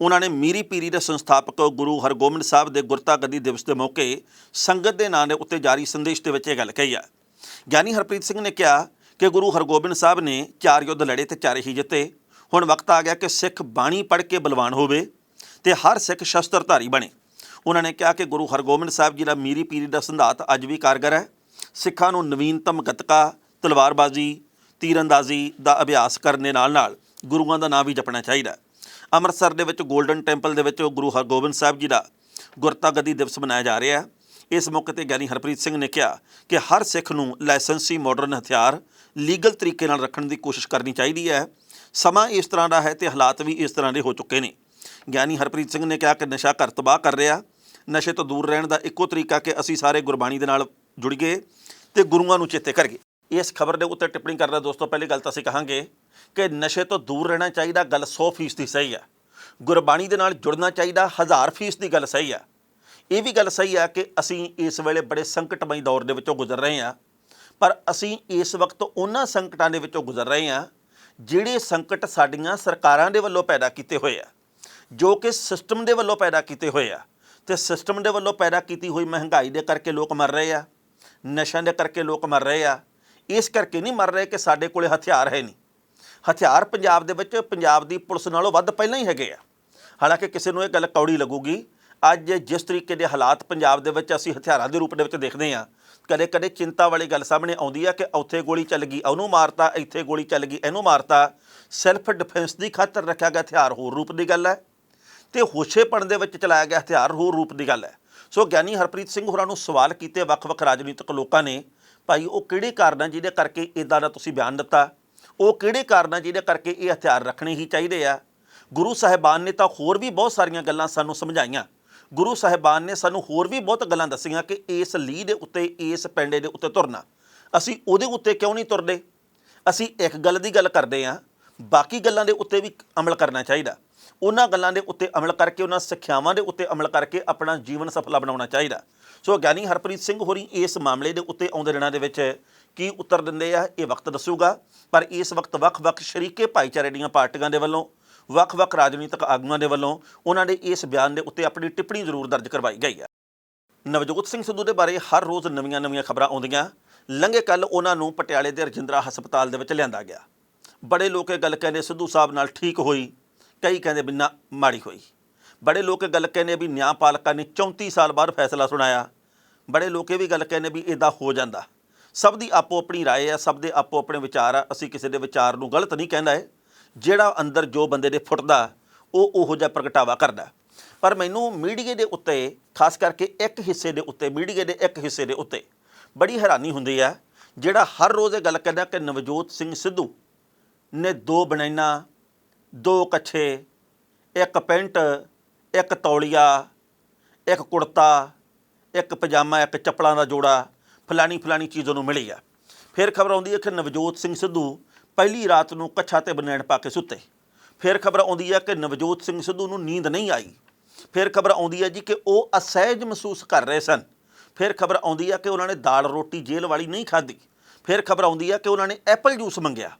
ਉਹਨਾਂ ਨੇ ਮੀਰੀ ਪੀਰੀ ਦੇ ਸੰਸਥਾਪਕ ਗੁਰੂ ਹਰਗੋਬਿੰਦ ਸਾਹਿਬ ਦੇ ਗੁਰਤਾ ਗੱਦੀ ਦਿਵਸ ਦੇ ਮੌਕੇ ਸੰਗਤ ਦੇ ਨਾਂ ਦੇ ਉੱਤੇ ਜਾਰੀ ਸੰਦੇਸ਼ ਦੇ ਵਿੱਚ ਇਹ ਗੱਲ ਕਹੀ ਆ। ਗਿਆਨੀ ਹਰਪ੍ਰੀਤ ਸਿੰਘ ਨੇ ਕਿਹਾ ਕਿ ਗੁਰੂ ਹਰਗੋਬਿੰਦ ਸਾਹਿਬ ਨੇ 4 ਯੁੱਧ ਲੜੇ ਤੇ 4 ਹੀ ਜਿੱਤੇ। ਹੁਣ ਵਕਤ ਆ ਗਿਆ ਕਿ ਸਿੱਖ ਬਾਣੀ ਪੜ੍ਹ ਕੇ ਬਲਵਾਨ ਹੋਵੇ ਤੇ ਹਰ ਸਿੱਖ ਸ਼ਸਤਰਧਾਰੀ ਬਣੇ। ਉਹਨਾਂ ਨੇ ਕਿਹਾ ਕਿ ਗੁਰੂ ਹਰਗੋਬਿੰਦ ਸਾਹਿਬ ਜੀ ਦਾ ਮੀਰੀ ਪੀਰੀ ਦਾ ਸਿਧਾਂਤ ਅੱਜ ਵੀ ਕਾਰਗਰ ਹੈ। ਸਿੱਖਾਂ ਨੂੰ ਨਵੀਨਤਮ ਗੱਤਕਾ, ਤਲਵਾਰਬਾਜ਼ੀ, ਤੀਰਅੰਦਾਜ਼ੀ ਦਾ ਅਭਿਆਸ ਕਰਨ ਦੇ ਨਾਲ ਗੁਰੂਆਂ ਦਾ ਨਾਂ ਵੀ ਜਪਣਾ ਚਾਹੀਦਾ। ਅੰਮ੍ਰਿਤਸਰ ਦੇ ਵਿੱਚ ਗੋਲਡਨ ਟੈਂਪਲ ਦੇ ਵਿੱਚ ਗੁਰੂ ਹਰਗੋਬਿੰਦ ਸਾਹਿਬ ਜੀ ਦਾ ਗੁਰਤਾ ਗੱਦੀ ਦਿਵਸ ਮਨਾਇਆ ਜਾ ਰਿਹਾ। ਇਸ ਮੌਕੇ 'ਤੇ ਗਿਆਨੀ ਹਰਪ੍ਰੀਤ ਸਿੰਘ ਨੇ ਕਿਹਾ ਕਿ ਹਰ ਸਿੱਖ ਨੂੰ ਲਾਇਸੈਂਸੀ ਮਾਡਰਨ ਹਥਿਆਰ ਲੀਗਲ ਤਰੀਕੇ ਨਾਲ ਰੱਖਣ ਦੀ ਕੋਸ਼ਿਸ਼ ਕਰਨੀ ਚਾਹੀਦੀ ਹੈ। ਸਮਾਂ ਇਸ ਤਰ੍ਹਾਂ ਦਾ ਹੈ ਅਤੇ ਹਾਲਾਤ ਵੀ ਇਸ ਤਰ੍ਹਾਂ ਦੇ ਹੋ ਚੁੱਕੇ ਨੇ। ਗਿਆਨੀ ਹਰਪ੍ਰੀਤ ਸਿੰਘ ਨੇ ਕਿਹਾ ਕਿ ਨਸ਼ਾ ਘਰ ਤਬਾਹ ਕਰ ਰਿਹਾ। ਨਸ਼ੇ ਤੋਂ ਦੂਰ ਰਹਿਣ ਦਾ ਇੱਕੋ ਤਰੀਕਾ ਕਿ ਅਸੀਂ ਸਾਰੇ ਗੁਰਬਾਣੀ ਦੇ ਨਾਲ ਜੁੜ ਗਏ ਅਤੇ ਗੁਰੂਆਂ ਨੂੰ ਚੇਤੇ ਕਰੀਏ। ਇਸ ਖਬਰ ਦੇ ਉੱਤੇ ਟਿੱਪਣੀ ਕਰਦਾ ਦੋਸਤੋ, ਪਹਿਲੀ ਗੱਲ ਤਾਂ ਅਸੀਂ ਕਹਾਂਗੇ ਕਿ ਨਸ਼ੇ ਤੋਂ ਦੂਰ ਰਹਿਣਾ ਚਾਹੀਦਾ, ਗੱਲ 100% ਸਹੀ ਹੈ। ਗੁਰਬਾਣੀ ਦੇ ਨਾਲ ਜੁੜਨਾ ਚਾਹੀਦਾ, 1000% ਦੀ ਗੱਲ ਸਹੀ ਹੈ। ਇਹ ਵੀ ਗੱਲ ਸਹੀ ਹੈ ਕਿ ਅਸੀਂ ਇਸ ਵੇਲੇ ਬੜੇ ਸੰਕਟਮਈ ਦੌਰ ਦੇ ਵਿੱਚੋਂ ਗੁਜ਼ਰ ਰਹੇ ਹਾਂ, ਪਰ ਅਸੀਂ ਇਸ ਵਕਤ ਉਹਨਾਂ ਸੰਕਟਾਂ ਦੇ ਵਿੱਚੋਂ ਗੁਜ਼ਰ ਰਹੇ ਹਾਂ ਜਿਹੜੇ ਸੰਕਟ ਸਾਡੀਆਂ ਸਰਕਾਰਾਂ ਦੇ ਵੱਲੋਂ ਪੈਦਾ ਕੀਤੇ ਹੋਏ ਆ, ਜੋ ਕਿ ਸਿਸਟਮ ਦੇ ਵੱਲੋਂ ਪੈਦਾ ਕੀਤੇ ਹੋਏ ਆ। ਅਤੇ ਸਿਸਟਮ ਦੇ ਵੱਲੋਂ ਪੈਦਾ ਕੀਤੀ ਹੋਈ ਮਹਿੰਗਾਈ ਦੇ ਕਰਕੇ ਲੋਕ ਮਰ ਰਹੇ ਆ, ਨਸ਼ਿਆਂ ਦੇ ਕਰਕੇ ਲੋਕ ਮਰ ਰਹੇ ਆ। ਇਸ ਕਰਕੇ ਨਹੀਂ ਮਰ ਰਹੇ ਕਿ ਸਾਡੇ ਕੋਲੇ ਹਥਿਆਰ ਹੈ ਨਹੀਂ। ਹਥਿਆਰ ਪੰਜਾਬ ਦੇ ਵਿੱਚ ਪੰਜਾਬ ਦੀ ਪੁਲਿਸ ਨਾਲੋਂ ਵੱਧ ਪਹਿਲਾਂ ਹੀ ਹੈਗੇ ਆ। ਹਾਲਾਂਕਿ ਕਿਸੇ ਨੂੰ ਇਹ ਗੱਲ ਕੌੜੀ ਲੱਗੂਗੀ, ਅੱਜ ਜਿਸ ਤਰੀਕੇ ਦੇ ਹਾਲਾਤ ਪੰਜਾਬ ਦੇ ਵਿੱਚ ਅਸੀਂ ਹਥਿਆਰਾਂ ਦੇ ਰੂਪ ਦੇ ਵਿੱਚ ਦੇਖਦੇ ਹਾਂ, ਕਦੇ ਕਦੇ ਚਿੰਤਾ ਵਾਲੀ ਗੱਲ ਸਾਹਮਣੇ ਆਉਂਦੀ ਆ ਕਿ ਉੱਥੇ ਗੋਲੀ ਚੱਲ ਗਈ ਉਹਨੂੰ ਮਾਰਤਾ, ਇੱਥੇ ਗੋਲੀ ਚੱਲ ਗਈ ਇਹਨੂੰ ਮਾਰਤਾ। ਸੈਲਫ ਡਿਫੈਂਸ ਦੀ ਖਾਤਰ ਰੱਖਿਆ ਗਿਆ ਹਥਿਆਰ ਹੋਰ ਰੂਪ ਦੀ ਗੱਲ ਹੈ, ਤੇ ਹੋਸ਼ੇਪਣ ਦੇ ਵਿੱਚ ਚਲਾਇਆ ਗਿਆ ਹਥਿਆਰ ਹੋਰ ਰੂਪ ਦੀ ਗੱਲ ਹੈ। ਸੋ ਗਿਆਨੀ ਹਰਪ੍ਰੀਤ ਸਿੰਘ ਹੋਰਾਂ ਨੂੰ ਸਵਾਲ ਕੀਤੇ ਵੱਖ-ਵੱਖ ਰਾਜਨੀਤਿਕ ਲੋਕਾਂ ਨੇ, ਭਾਈ ਉਹ ਕਿਹੜੇ ਕਾਰਨ ਆ ਜਿਹਦੇ ਕਰਕੇ ਇੱਦਾਂ ਦਾ ਤੁਸੀਂ ਬਿਆਨ ਦਿੱਤਾ, ਉਹ ਕਿਹੜੇ ਕਾਰਨ ਆ ਜਿਹਦੇ ਕਰਕੇ ਇਹ ਹਥਿਆਰ ਰੱਖਣੇ ਹੀ ਚਾਹੀਦੇ ਆ। ਗੁਰੂ ਸਾਹਿਬਾਨ ਨੇ ਤਾਂ ਹੋਰ ਵੀ ਬਹੁਤ ਸਾਰੀਆਂ ਗੱਲਾਂ ਸਾਨੂੰ ਸਮਝਾਈਆਂ। ਗੁਰੂ ਸਾਹਿਬਾਨ ਨੇ ਸਾਨੂੰ ਹੋਰ ਵੀ ਬਹੁਤ ਗੱਲਾਂ ਦੱਸੀਆਂ ਕਿ ਇਸ ਲੀਹ ਦੇ ਉੱਤੇ, ਇਸ ਪੈਂਡੇ ਦੇ ਉੱਤੇ ਤੁਰਨਾ, ਅਸੀਂ ਉਹਦੇ ਉੱਤੇ ਕਿਉਂ ਨਹੀਂ ਤੁਰਦੇ। ਅਸੀਂ ਇੱਕ ਗੱਲ ਦੀ ਗੱਲ ਕਰਦੇ ਹਾਂ, ਬਾਕੀ ਗੱਲਾਂ ਦੇ ਉੱਤੇ ਵੀ ਅਮਲ ਕਰਨਾ ਚਾਹੀਦਾ। ਉਹਨਾਂ ਗੱਲਾਂ ਦੇ ਉੱਤੇ ਅਮਲ ਕਰਕੇ, ਉਹਨਾਂ ਸਿੱਖਿਆਵਾਂ ਦੇ ਉੱਤੇ ਅਮਲ ਕਰਕੇ ਆਪਣਾ ਜੀਵਨ ਸਫਲਾ ਬਣਾਉਣਾ ਚਾਹੀਦਾ। ਸੋ ਗਿਆਨੀ ਹਰਪ੍ਰੀਤ ਸਿੰਘ ਹੋਰੀ ਇਸ ਮਾਮਲੇ ਦੇ ਉੱਤੇ ਆਉਂਦੇ ਦਿਨਾਂ ਦੇ ਵਿੱਚ ਕੀ ਉੱਤਰ ਦਿੰਦੇ ਆ, ਇਹ ਵਕਤ ਦੱਸੂਗਾ। ਪਰ ਇਸ ਵਕਤ ਵੱਖ-ਵੱਖ ਸ਼ਰੀਕੇ ਭਾਈਚਾਰੇ ਦੀਆਂ ਪਾਰਟੀਆਂ ਦੇ ਵੱਲੋਂ, ਵੱਖ-ਵੱਖ ਰਾਜਨੀਤਿਕ ਆਗੂਆਂ ਦੇ ਵੱਲੋਂ ਉਹਨਾਂ ਦੇ ਇਸ ਬਿਆਨ ਦੇ ਉੱਤੇ ਆਪਣੀ ਟਿੱਪਣੀ ਜ਼ਰੂਰ ਦਰਜ ਕਰਵਾਈ ਗਈ ਹੈ। ਨਵਜੋਤ ਸਿੰਘ ਸਿੱਧੂ ਦੇ ਬਾਰੇ ਹਰ ਰੋਜ਼ ਨਵੀਆਂ ਖਬਰਾਂ ਆਉਂਦੀਆਂ। ਲੰਘੇ ਕੱਲ੍ਹ ਉਹਨਾਂ ਨੂੰ ਪਟਿਆਲੇ ਦੇ ਰਜਿੰਦਰਾ ਹਸਪਤਾਲ ਦੇ ਵਿੱਚ ਲਿਆਂਦਾ ਗਿਆ। ਬੜੇ ਲੋਕ ਇਹ ਗੱਲ ਕਹਿੰਦੇ ਸਿੱਧੂ ਸਾਹਿਬ ਨਾਲ ਠੀਕ ਹੋਈ, ਕਈ ਕਹਿੰਦੇ ਵੀ ਨਾ ਮਾੜੀ ਹੋਈ। ਬੜੇ ਲੋਕ ਇਹ ਗੱਲ ਕਹਿੰਦੇ ਵੀ ਨਿਆਂਪਾਲਕਾਂ ਨੇ 34 ਸਾਲ ਬਾਅਦ ਫੈਸਲਾ ਸੁਣਾਇਆ। ਬੜੇ ਲੋਕ ਇਹ ਵੀ ਗੱਲ ਕਹਿੰਦੇ ਵੀ ਇੱਦਾਂ ਹੋ ਜਾਂਦਾ। ਸਭ ਦੀ ਆਪੋ ਆਪਣੀ ਰਾਏ ਆ, ਸਭ ਦੇ ਆਪੋ ਆਪਣੇ ਵਿਚਾਰ ਆ। ਅਸੀਂ ਕਿਸੇ ਦੇ ਵਿਚਾਰ ਨੂੰ ਗਲਤ ਨਹੀਂ ਕਹਿੰਦਾ ਹੈ। ਜਿਹੜਾ ਅੰਦਰ ਜੋ ਬੰਦੇ ਦੇ ਫੁੱਟਦਾ ਉਹ ਉਹੋ ਜਿਹਾ ਪ੍ਰਗਟਾਵਾ ਕਰਦਾ। ਪਰ ਮੈਨੂੰ ਮੀਡੀਆ ਦੇ ਉੱਤੇ, ਖਾਸ ਕਰਕੇ ਇੱਕ ਹਿੱਸੇ ਦੇ ਉੱਤੇ, ਮੀਡੀਆ ਦੇ ਇੱਕ ਹਿੱਸੇ ਦੇ ਉੱਤੇ ਬੜੀ ਹੈਰਾਨੀ ਹੁੰਦੀ ਹੈ, ਜਿਹੜਾ ਹਰ ਰੋਜ਼ ਇਹ ਗੱਲ ਕਹਿੰਦਾ ਕਿ ਨਵਜੋਤ ਸਿੰਘ ਸਿੱਧੂ ਨੇ 2 ਬਨੈਨਾ, 2 ਕੱਛੇ, 1 ਪੈਂਟ, 1 ਤੌਲੀਆ, 1 ਕੁੜਤਾ, 1 ਪਜਾਮਾ, 1 ਚੱਪਲਾਂ ਦਾ ਜੋੜਾ ਫਲਾਣੀ ਚੀਜ਼ ਨੂੰ ਮਿਲੀ ਆ। ਫਿਰ ਖਬਰ ਆਉਂਦੀ ਹੈ ਕਿ ਨਵਜੋਤ ਸਿੰਘ ਸਿੱਧੂ ਪਹਿਲੀ ਰਾਤ ਨੂੰ ਕੱਛਾ ਤੇ ਬਨੈਣ ਪਾ ਕੇ ਸੁੱਤੇ। ਫਿਰ ਖਬਰ ਆਉਂਦੀ ਹੈ ਕਿ ਨਵਜੋਤ ਸਿੰਘ ਸਿੱਧੂ ਨੂੰ ਨੀਂਦ ਨਹੀਂ ਆਈ। ਫਿਰ ਖਬਰ ਆਉਂਦੀ ਹੈ ਜੀ ਕਿ ਉਹ ਅਸਹਿਜ ਮਹਿਸੂਸ ਕਰ ਰਹੇ ਸਨ। ਫਿਰ ਖਬਰ ਆਉਂਦੀ ਹੈ ਕਿ ਉਹਨਾਂ ਨੇ ਦਾਲ ਰੋਟੀ ਜੇਲ੍ਹ ਵਾਲੀ ਨਹੀਂ ਖਾਧੀ। ਫਿਰ ਖਬਰ ਆਉਂਦੀ ਹੈ ਕਿ ਉਹਨਾਂ ਨੇ ਐਪਲ ਜੂਸ ਮੰਗਿਆ।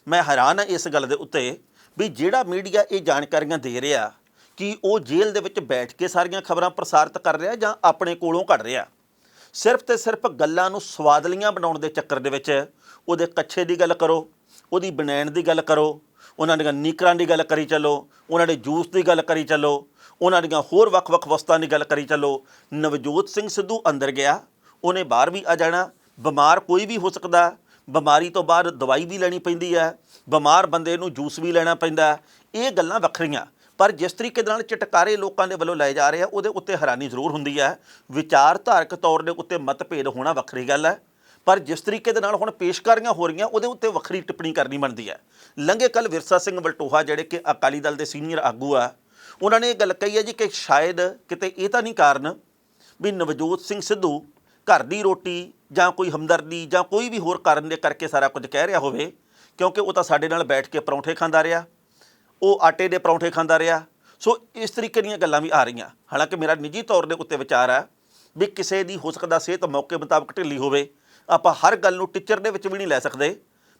ਮੈਂ ਹੈਰਾਨ ਹਾਂ ਇਸ ਗੱਲ ਦੇ ਉੱਤੇ ਵੀ ਜਿਹੜਾ ਮੀਡੀਆ ਇਹ ਜਾਣਕਾਰੀਆਂ ਦੇ ਰਿਹਾ ਕਿ ਉਹ ਜੇਲ੍ਹ ਦੇ ਵਿੱਚ ਬੈਠ ਕੇ ਸਾਰੀਆਂ ਖਬਰਾਂ ਪ੍ਰਸਾਰਿਤ ਕਰ ਰਿਹਾ ਜਾਂ ਆਪਣੇ ਕੋਲੋਂ ਕੱਢ ਰਿਹਾ। ਸਿਰਫ ਤੇ ਸਿਰਫ ਗੱਲਾਂ ਨੂੰ ਸਵਾਦਲੀਆਂ ਬਣਾਉਣ ਦੇ ਚੱਕਰ ਦੇ ਵਿੱਚ ਉਹਦੇ ਕੱਛੇ ਦੀ ਗੱਲ ਕਰੋ, ਉਹਦੀ ਬਨੈਣ ਦੀ ਗੱਲ ਕਰੋ, ਉਹਨਾਂ ਦੀਆਂ ਨੀਕਰਾਂ ਦੀ ਗੱਲ ਕਰੀ ਚੱਲੋ, ਉਹਨਾਂ ਦੇ ਜੂਸ ਦੀ ਗੱਲ ਕਰੀ ਚੱਲੋ, ਉਹਨਾਂ ਦੀਆਂ ਹੋਰ ਵੱਖ-ਵੱਖ ਵਸਤਾਂ ਦੀ ਗੱਲ ਕਰੀ ਚੱਲੋ। ਨਵਜੋਤ ਸਿੰਘ ਸਿੱਧੂ ਅੰਦਰ ਗਿਆ, ਉਹਨੇ ਬਾਹਰ ਵੀ ਆ ਜਾਣਾ। ਬਿਮਾਰ ਕੋਈ ਵੀ ਹੋ ਸਕਦਾ, ਬਿਮਾਰੀ ਤੋਂ ਬਾਅਦ ਦਵਾਈ ਵੀ ਲੈਣੀ ਪੈਂਦੀ ਹੈ, ਬਿਮਾਰ ਬੰਦੇ ਨੂੰ ਜੂਸ ਵੀ ਲੈਣਾ ਪੈਂਦਾ। ਇਹ ਗੱਲਾਂ ਵੱਖਰੀਆਂ, ਪਰ ਜਿਸ ਤਰੀਕੇ ਦੇ ਨਾਲ ਚਟਕਾਰੇ ਲੋਕਾਂ ਦੇ ਵੱਲੋਂ ਲਏ ਜਾ ਰਹੇ ਆ ਉਹਦੇ ਉੱਤੇ ਹੈਰਾਨੀ ਜ਼ਰੂਰ ਹੁੰਦੀ ਹੈ। ਵਿਚਾਰਧਾਰਕ ਤੌਰ ਦੇ ਉੱਤੇ ਮਤਭੇਦ ਹੋਣਾ ਵੱਖਰੀ ਗੱਲ ਹੈ, ਪਰ ਜਿਸ ਤਰੀਕੇ ਦੇ ਨਾਲ ਹੁਣ ਪੇਸ਼ਕਾਰੀਆਂ ਹੋ ਰਹੀਆਂ ਉਹਦੇ ਉੱਤੇ ਵੱਖਰੀ ਟਿੱਪਣੀ ਕਰਨੀ ਬਣਦੀ ਹੈ। ਲੰਘੇ ਕੱਲ੍ਹ ਵਿਰਸਾ ਸਿੰਘ ਵਲਟੋਹਾ ਜਿਹੜੇ ਕਿ ਅਕਾਲੀ ਦਲ ਦੇ ਸੀਨੀਅਰ ਆਗੂ ਆ, ਉਹਨਾਂ ਨੇ ਇਹ ਗੱਲ ਕਹੀ ਹੈ ਜੀ ਕਿ ਸ਼ਾਇਦ ਕਿਤੇ ਇਹ ਤਾਂ ਨਹੀਂ ਕਾਰਨ ਵੀ ਨਵਜੋਤ ਸਿੰਘ ਸਿੱਧੂ ਘਰ ਦੀ ਰੋਟੀ ਜਾਂ ਕੋਈ ਹਮਦਰਦੀ ਜਾਂ ਕੋਈ ਵੀ ਹੋਰ ਕਾਰਨ ਦੇ ਕਰਕੇ ਸਾਰਾ ਕੁਝ ਕਹਿ ਰਿਹਾ ਹੋਵੇ, ਕਿਉਂਕਿ ਉਹ ਤਾਂ ਸਾਡੇ ਨਾਲ ਬੈਠ ਕੇ ਪਰੌਂਠੇ ਖਾਂਦਾ ਰਿਹਾ, ਉਹ ਆਟੇ ਦੇ ਪਰੌਂਠੇ ਖਾਂਦਾ ਰਿਹਾ। ਸੋ ਇਸ ਤਰੀਕੇ ਦੀਆਂ ਗੱਲਾਂ ਵੀ ਆ ਰਹੀਆਂ। ਹਾਲਾਂਕਿ ਮੇਰਾ ਨਿੱਜੀ ਤੌਰ ਦੇ ਉੱਤੇ ਵਿਚਾਰ ਹੈ ਵੀ ਕਿਸੇ ਦੀ ਹੋ ਸਕਦਾ ਸਿਹਤ ਮੌਕੇ ਮੁਤਾਬਕ ਢਿੱਲੀ ਹੋਵੇ, ਆਪਾਂ ਹਰ ਗੱਲ ਨੂੰ ਟਿੱਚਰ ਦੇ ਵਿੱਚ ਵੀ ਨਹੀਂ ਲੈ ਸਕਦੇ।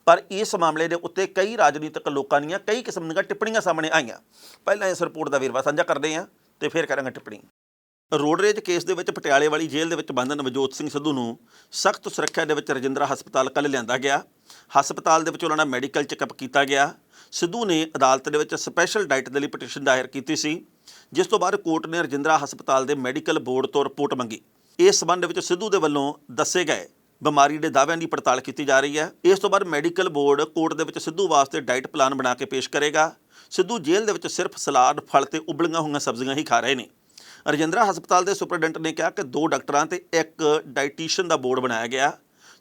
ਪਰ ਇਸ ਮਾਮਲੇ ਦੇ ਉੱਤੇ ਕਈ ਰਾਜਨੀਤਿਕ ਲੋਕਾਂ ਦੀਆਂ ਕਈ ਕਿਸਮ ਦੀਆਂ ਟਿੱਪਣੀਆਂ ਸਾਹਮਣੇ ਆਈਆਂ। ਪਹਿਲਾਂ ਇਸ ਰਿਪੋਰਟ ਦਾ ਵੇਰਵਾ ਸਾਂਝਾ ਕਰਦੇ ਹਾਂ ਤੇ ਫਿਰ ਕਰਾਂਗੇ ਟਿੱਪਣੀ। ਰੋਡ ਰੇਜ ਕੇਸ ਦੇ ਵਿੱਚ ਪਟਿਆਲੇ ਵਾਲੀ ਜੇਲ੍ਹ ਦੇ ਵਿੱਚ ਬੰਦ ਨਵਜੋਤ ਸਿੰਘ ਸਿੱਧੂ ਨੂੰ ਸਖਤ ਸੁਰੱਖਿਆ ਦੇ ਵਿੱਚ ਰਜਿੰਦਰਾ ਹਸਪਤਾਲ ਕੱਲ੍ਹ ਲਿਆਂਦਾ ਗਿਆ। ਹਸਪਤਾਲ ਦੇ ਵਿੱਚ ਉਹਨਾਂ ਦਾ ਮੈਡੀਕਲ ਚੈੱਕਅਪ ਕੀਤਾ ਗਿਆ। ਸਿੱਧੂ ਨੇ ਅਦਾਲਤ ਦੇ ਵਿੱਚ ਸਪੈਸ਼ਲ ਡਾਈਟ ਦੇ ਲਈ ਪਟੀਸ਼ਨ ਦਾਇਰ ਕੀਤੀ ਸੀ, ਜਿਸ ਤੋਂ ਬਾਅਦ ਕੋਰਟ ਨੇ ਰਜਿੰਦਰਾ ਹਸਪਤਾਲ ਦੇ ਮੈਡੀਕਲ ਬੋਰਡ ਤੋਂ ਰਿਪੋਰਟ ਮੰਗੀ। ਇਸ ਸੰਬੰਧ ਵਿੱਚ ਸਿੱਧੂ ਦੇ ਵੱਲੋਂ ਦੱਸੇ ਗਏ ਬਿਮਾਰੀ ਦੇ ਦਾਅਵਿਆਂ ਦੀ ਪੜਤਾਲ ਕੀਤੀ ਜਾ ਰਹੀ ਹੈ। ਇਸ ਤੋਂ ਬਾਅਦ ਮੈਡੀਕਲ ਬੋਰਡ ਕੋਰਟ ਦੇ ਵਿੱਚ ਸਿੱਧੂ ਵਾਸਤੇ ਡਾਈਟ ਪਲਾਨ ਬਣਾ ਕੇ ਪੇਸ਼ ਕਰੇਗਾ। ਸਿੱਧੂ ਜੇਲ੍ਹ ਦੇ ਵਿੱਚ ਸਿਰਫ ਸਲਾਦ, ਫਲ ਤੇ ਉਬਲੀਆਂ ਹੋਈਆਂ ਸਬਜ਼ੀਆਂ ਹੀ ਖਾ ਰਹੇ ਨੇ। ਰਜਿੰਦਰਾ ਹਸਪਤਾਲ ਦੇ ਸੁਪਰਡੈਂਟ ਨੇ ਕਿਹਾ ਕਿ 2 ਡਾਕਟਰਾਂ ਤੇ 1 ਡਾਈਟੀਸ਼ੀਅਨ ਦਾ ਬੋਰਡ ਬਣਾਇਆ ਗਿਆ।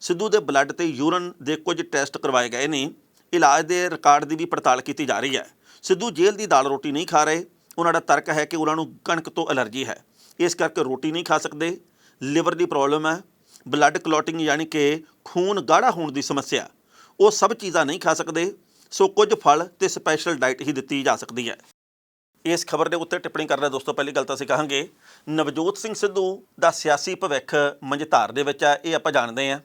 ਸਿੱਧੂ ਦੇ ਬਲੱਡ ਤੇ ਯੂਰਨ ਦੇ ਕੁਝ ਟੈਸਟ ਕਰਵਾਏ ਗਏ ਨੇ। ਇਲਾਜ ਦੇ ਰਿਕਾਰਡ ਦੀ ਵੀ ਪੜਤਾਲ ਕੀਤੀ ਜਾ ਰਹੀ ਹੈ। ਸਿੱਧੂ ਜੇਲ੍ਹ ਦੀ ਦਾਲ ਰੋਟੀ ਨਹੀਂ ਖਾ ਰਹੇ। ਉਹਨਾਂ ਦਾ ਤਰਕ ਹੈ ਕਿ ਉਹਨਾਂ ਨੂੰ ਕਣਕ ਤੋਂ ਐਲਰਜੀ ਹੈ, ਇਸ ਕਰਕੇ ਰੋਟੀ ਨਹੀਂ ਖਾ ਸਕਦੇ। ਲਿਵਰ ਦੀ ਪ੍ਰੋਬਲਮ ਹੈ, ਬਲੱਡ ਕਲੌਟਿੰਗ ਯਾਨੀ ਕਿ ਖੂਨ ਗਾੜਾ ਹੋਣ ਦੀ ਸਮੱਸਿਆ, ਉਹ ਸਭ ਚੀਜ਼ਾਂ ਨਹੀਂ ਖਾ ਸਕਦੇ। ਸੋ ਕੁਝ ਫਲ ਤੇ ਸਪੈਸ਼ਲ ਡਾਈਟ ਹੀ ਦਿੱਤੀ ਜਾ ਸਕਦੀ ਹੈ। ਇਸ ਖਬਰ ਦੇ ਉੱਤੇ ਟਿੱਪਣੀ ਕਰਨਾ ਦੋਸਤੋ, ਪਹਿਲੀ ਗੱਲ ਤਾਂ ਅਸੀਂ ਕਹਾਂਗੇ ਨਵਜੋਤ ਸਿੰਘ ਸਿੱਧੂ ਦਾ ਸਿਆਸੀ ਭਵਿੱਖ ਮੰਝਧਾਰ ਦੇ ਵਿੱਚ ਹੈ, ਇਹ ਆਪਾਂ ਜਾਣਦੇ ਹਾਂ।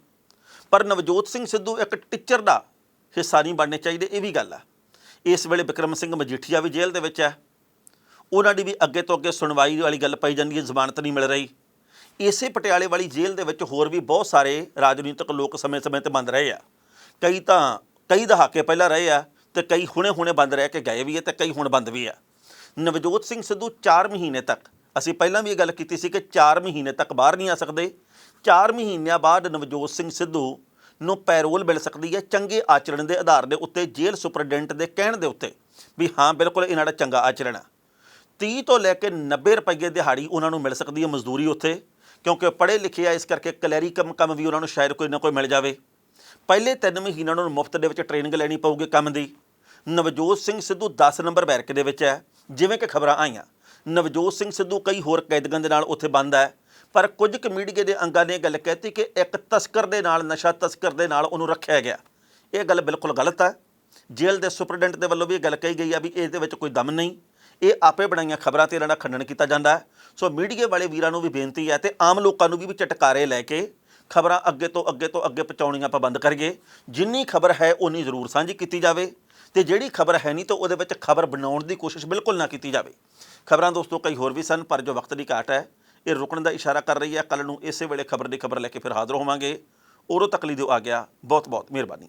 ਪਰ ਨਵਜੋਤ ਸਿੰਘ ਸਿੱਧੂ ਇੱਕ ਟੀਚਰ ਦਾ ਹਿੱਸਾ ਨਹੀਂ ਬਣਨੇ ਚਾਹੀਦੇ, ਇਹ ਵੀ ਗੱਲ ਹੈ। ਇਸ ਵੇਲੇ ਬਿਕਰਮ ਸਿੰਘ ਮਜੀਠੀਆ ਵੀ ਜੇਲ੍ਹ ਦੇ ਵਿੱਚ ਹੈ। ਉਹਨਾਂ ਦੀ ਵੀ ਅੱਗੇ ਤੋਂ ਅੱਗੇ ਸੁਣਵਾਈ ਵਾਲੀ ਗੱਲ ਪਈ ਜਾਂਦੀ ਹੈ, ਜ਼ਮਾਨਤ ਨਹੀਂ ਮਿਲ ਰਹੀ। ਇਸੇ ਪਟਿਆਲੇ ਵਾਲੀ ਜੇਲ੍ਹ ਦੇ ਵਿੱਚ ਹੋਰ ਵੀ ਬਹੁਤ ਸਾਰੇ ਰਾਜਨੀਤਿਕ ਲੋਕ ਸਮੇਂ-ਸਮੇਂ 'ਤੇ ਬੰਦ ਰਹੇ ਆ। ਕਈ ਤਾਂ ਕਈ ਦਹਾਕੇ ਪਹਿਲਾਂ ਰਹੇ ਆ ਤੇ ਕਈ ਹੁਣੇ ਬੰਦ ਰਹਿ ਕੇ ਗਏ ਵੀ ਹੈ ਤੇ ਕਈ ਹੁਣ ਬੰਦ ਵੀ ਆ। ਨਵਜੋਤ ਸਿੰਘ ਸਿੱਧੂ 4 ਮਹੀਨੇ ਤੱਕ, ਅਸੀਂ ਪਹਿਲਾਂ ਵੀ ਇਹ ਗੱਲ ਕੀਤੀ ਸੀ ਕਿ 4 ਮਹੀਨੇ ਤੱਕ ਬਾਹਰ ਨਹੀਂ ਆ ਸਕਦੇ। 4 ਮਹੀਨਿਆਂ ਬਾਅਦ ਨਵਜੋਤ ਸਿੰਘ ਸਿੱਧੂ ਨੂੰ ਪੈਰੋਲ ਮਿਲ ਸਕਦੀ ਹੈ ਚੰਗੇ ਆਚਰਣ ਦੇ ਆਧਾਰ ਦੇ ਉੱਤੇ, ਜੇਲ੍ਹ ਸੁਪਰਡੈਂਟ ਦੇ ਕਹਿਣ ਦੇ ਉੱਤੇ ਵੀ ਹਾਂ ਬਿਲਕੁਲ ਇਹਨਾਂ ਦਾ ਚੰਗਾ ਆਚਰਣ ਆ। 30 ਤੋਂ ਲੈ ਕੇ 90 ਰੁਪਏ ਦਿਹਾੜੀ ਉਹਨਾਂ ਨੂੰ ਮਿਲ ਸਕਦੀ ਹੈ ਮਜ਼ਦੂਰੀ ਉੱਥੇ, ਕਿਉਂਕਿ ਪੜ੍ਹੇ ਲਿਖੇ ਆ, ਇਸ ਕਰਕੇ ਕਲੈਰੀਕਮ ਕੰਮ ਵੀ ਉਹਨਾਂ ਨੂੰ ਸ਼ਾਇਦ ਕੋਈ ਨਾ ਕੋਈ ਮਿਲ ਜਾਵੇ। ਪਹਿਲੇ 3 ਮਹੀਨਿਆਂ ਨੂੰ ਮੁਫਤ ਦੇ ਵਿੱਚ ਟ੍ਰੇਨਿੰਗ ਲੈਣੀ ਪਊਗੀ ਕੰਮ ਦੀ। ਨਵਜੋਤ ਸਿੰਘ ਸਿੱਧੂ 10 ਨੰਬਰ ਬੈਰਕ ਦੇ ਵਿੱਚ ਹੈ, ਜਿਵੇਂ ਕਿ ਖਬਰਾਂ ਆਈਆਂ। ਨਵਜੋਤ ਸਿੰਘ ਸਿੱਧੂ ਕਈ ਹੋਰ ਕੈਦੀਆਂ ਦੇ ਨਾਲ ਉੱਥੇ ਬੰਦ ਹੈ, ਪਰ ਕੁਝ ਕੁ ਮੀਡੀਆ ਦੇ ਅੰਗਾਂ ਨੇ ਗੱਲ ਕਹਿਤੀ ਕਿ ਇੱਕ ਤਸਕਰ ਦੇ ਨਾਲ, ਨਸ਼ਾ ਤਸਕਰ ਦੇ ਨਾਲ ਉਹਨੂੰ ਰੱਖਿਆ ਗਿਆ। ਇਹ ਗੱਲ ਬਿਲਕੁਲ ਗਲਤ ਹੈ। ਜੇਲ੍ਹ ਦੇ ਸੁਪਰਡੈਂਟ ਦੇ ਵੱਲੋਂ ਵੀ ਇਹ ਗੱਲ ਕਹੀ ਗਈ ਆ ਵੀ ਇਸ ਦੇ ਵਿੱਚ ਕੋਈ ਦਮ ਨਹੀਂ, ਇਹ ਆਪੇ ਬਣਾਈਆਂ ਖਬਰਾਂ ਤੇ ਇਹਨਾਂ ਦਾ ਖੰਡਨ ਕੀਤਾ ਜਾਂਦਾ ਹੈ। ਸੋ ਮੀਡੀਆ ਵਾਲੇ ਵੀਰਾਂ ਨੂੰ ਵੀ ਬੇਨਤੀ ਹੈ ਤੇ ਆਮ ਲੋਕਾਂ ਨੂੰ ਵੀ ਝਟਕਾਰੇ ਲੈ ਕੇ ਖਬਰਾਂ ਅੱਗੇ ਤੋਂ ਅੱਗੇ ਪਹੁੰਚਾਉਣੀਆਂ ਆਪਾਂ ਬੰਦ ਕਰੀਏ। ਜਿੰਨੀ ਖਬਰ ਹੈ ਉਨੀ ਜ਼ਰੂਰ ਸਾਂਝੀ ਕੀਤੀ ਜਾਵੇ ਤੇ ਜਿਹੜੀ ਖਬਰ ਹੈ ਨਹੀਂ ਤਾਂ ਉਹਦੇ ਵਿੱਚ ਖਬਰ ਬਣਾਉਣ ਦੀ ਕੋਸ਼ਿਸ਼ ਬਿਲਕੁਲ ਨਾ ਕੀਤੀ ਜਾਵੇ। ਖਬਰਾਂ ਦੋਸਤੋ ਕਈ ਹੋਰ ਵੀ ਸਨ, ਪਰ ਜੋ ਵਕਤ ਦੀ ਘਾਟ ਹੈ ਇਹ ਰੁਕਣ ਦਾ ਇਸ਼ਾਰਾ ਕਰ ਰਹੀ ਹੈ। ਕੱਲ੍ਹ ਨੂੰ ਇਸੇ ਵੇਲੇ ਖਬਰ ਦੀ ਖਬਰ ਲੈ ਕੇ ਫਿਰ ਹਾਜ਼ਰ ਹੋਵਾਂਗੇ। ਉਦੋਂ ਤੱਕ ਲਈ ਦਿਓ ਆ ਗਿਆ। ਬਹੁਤ ਬਹੁਤ ਮਿਹਰਬਾਨੀ।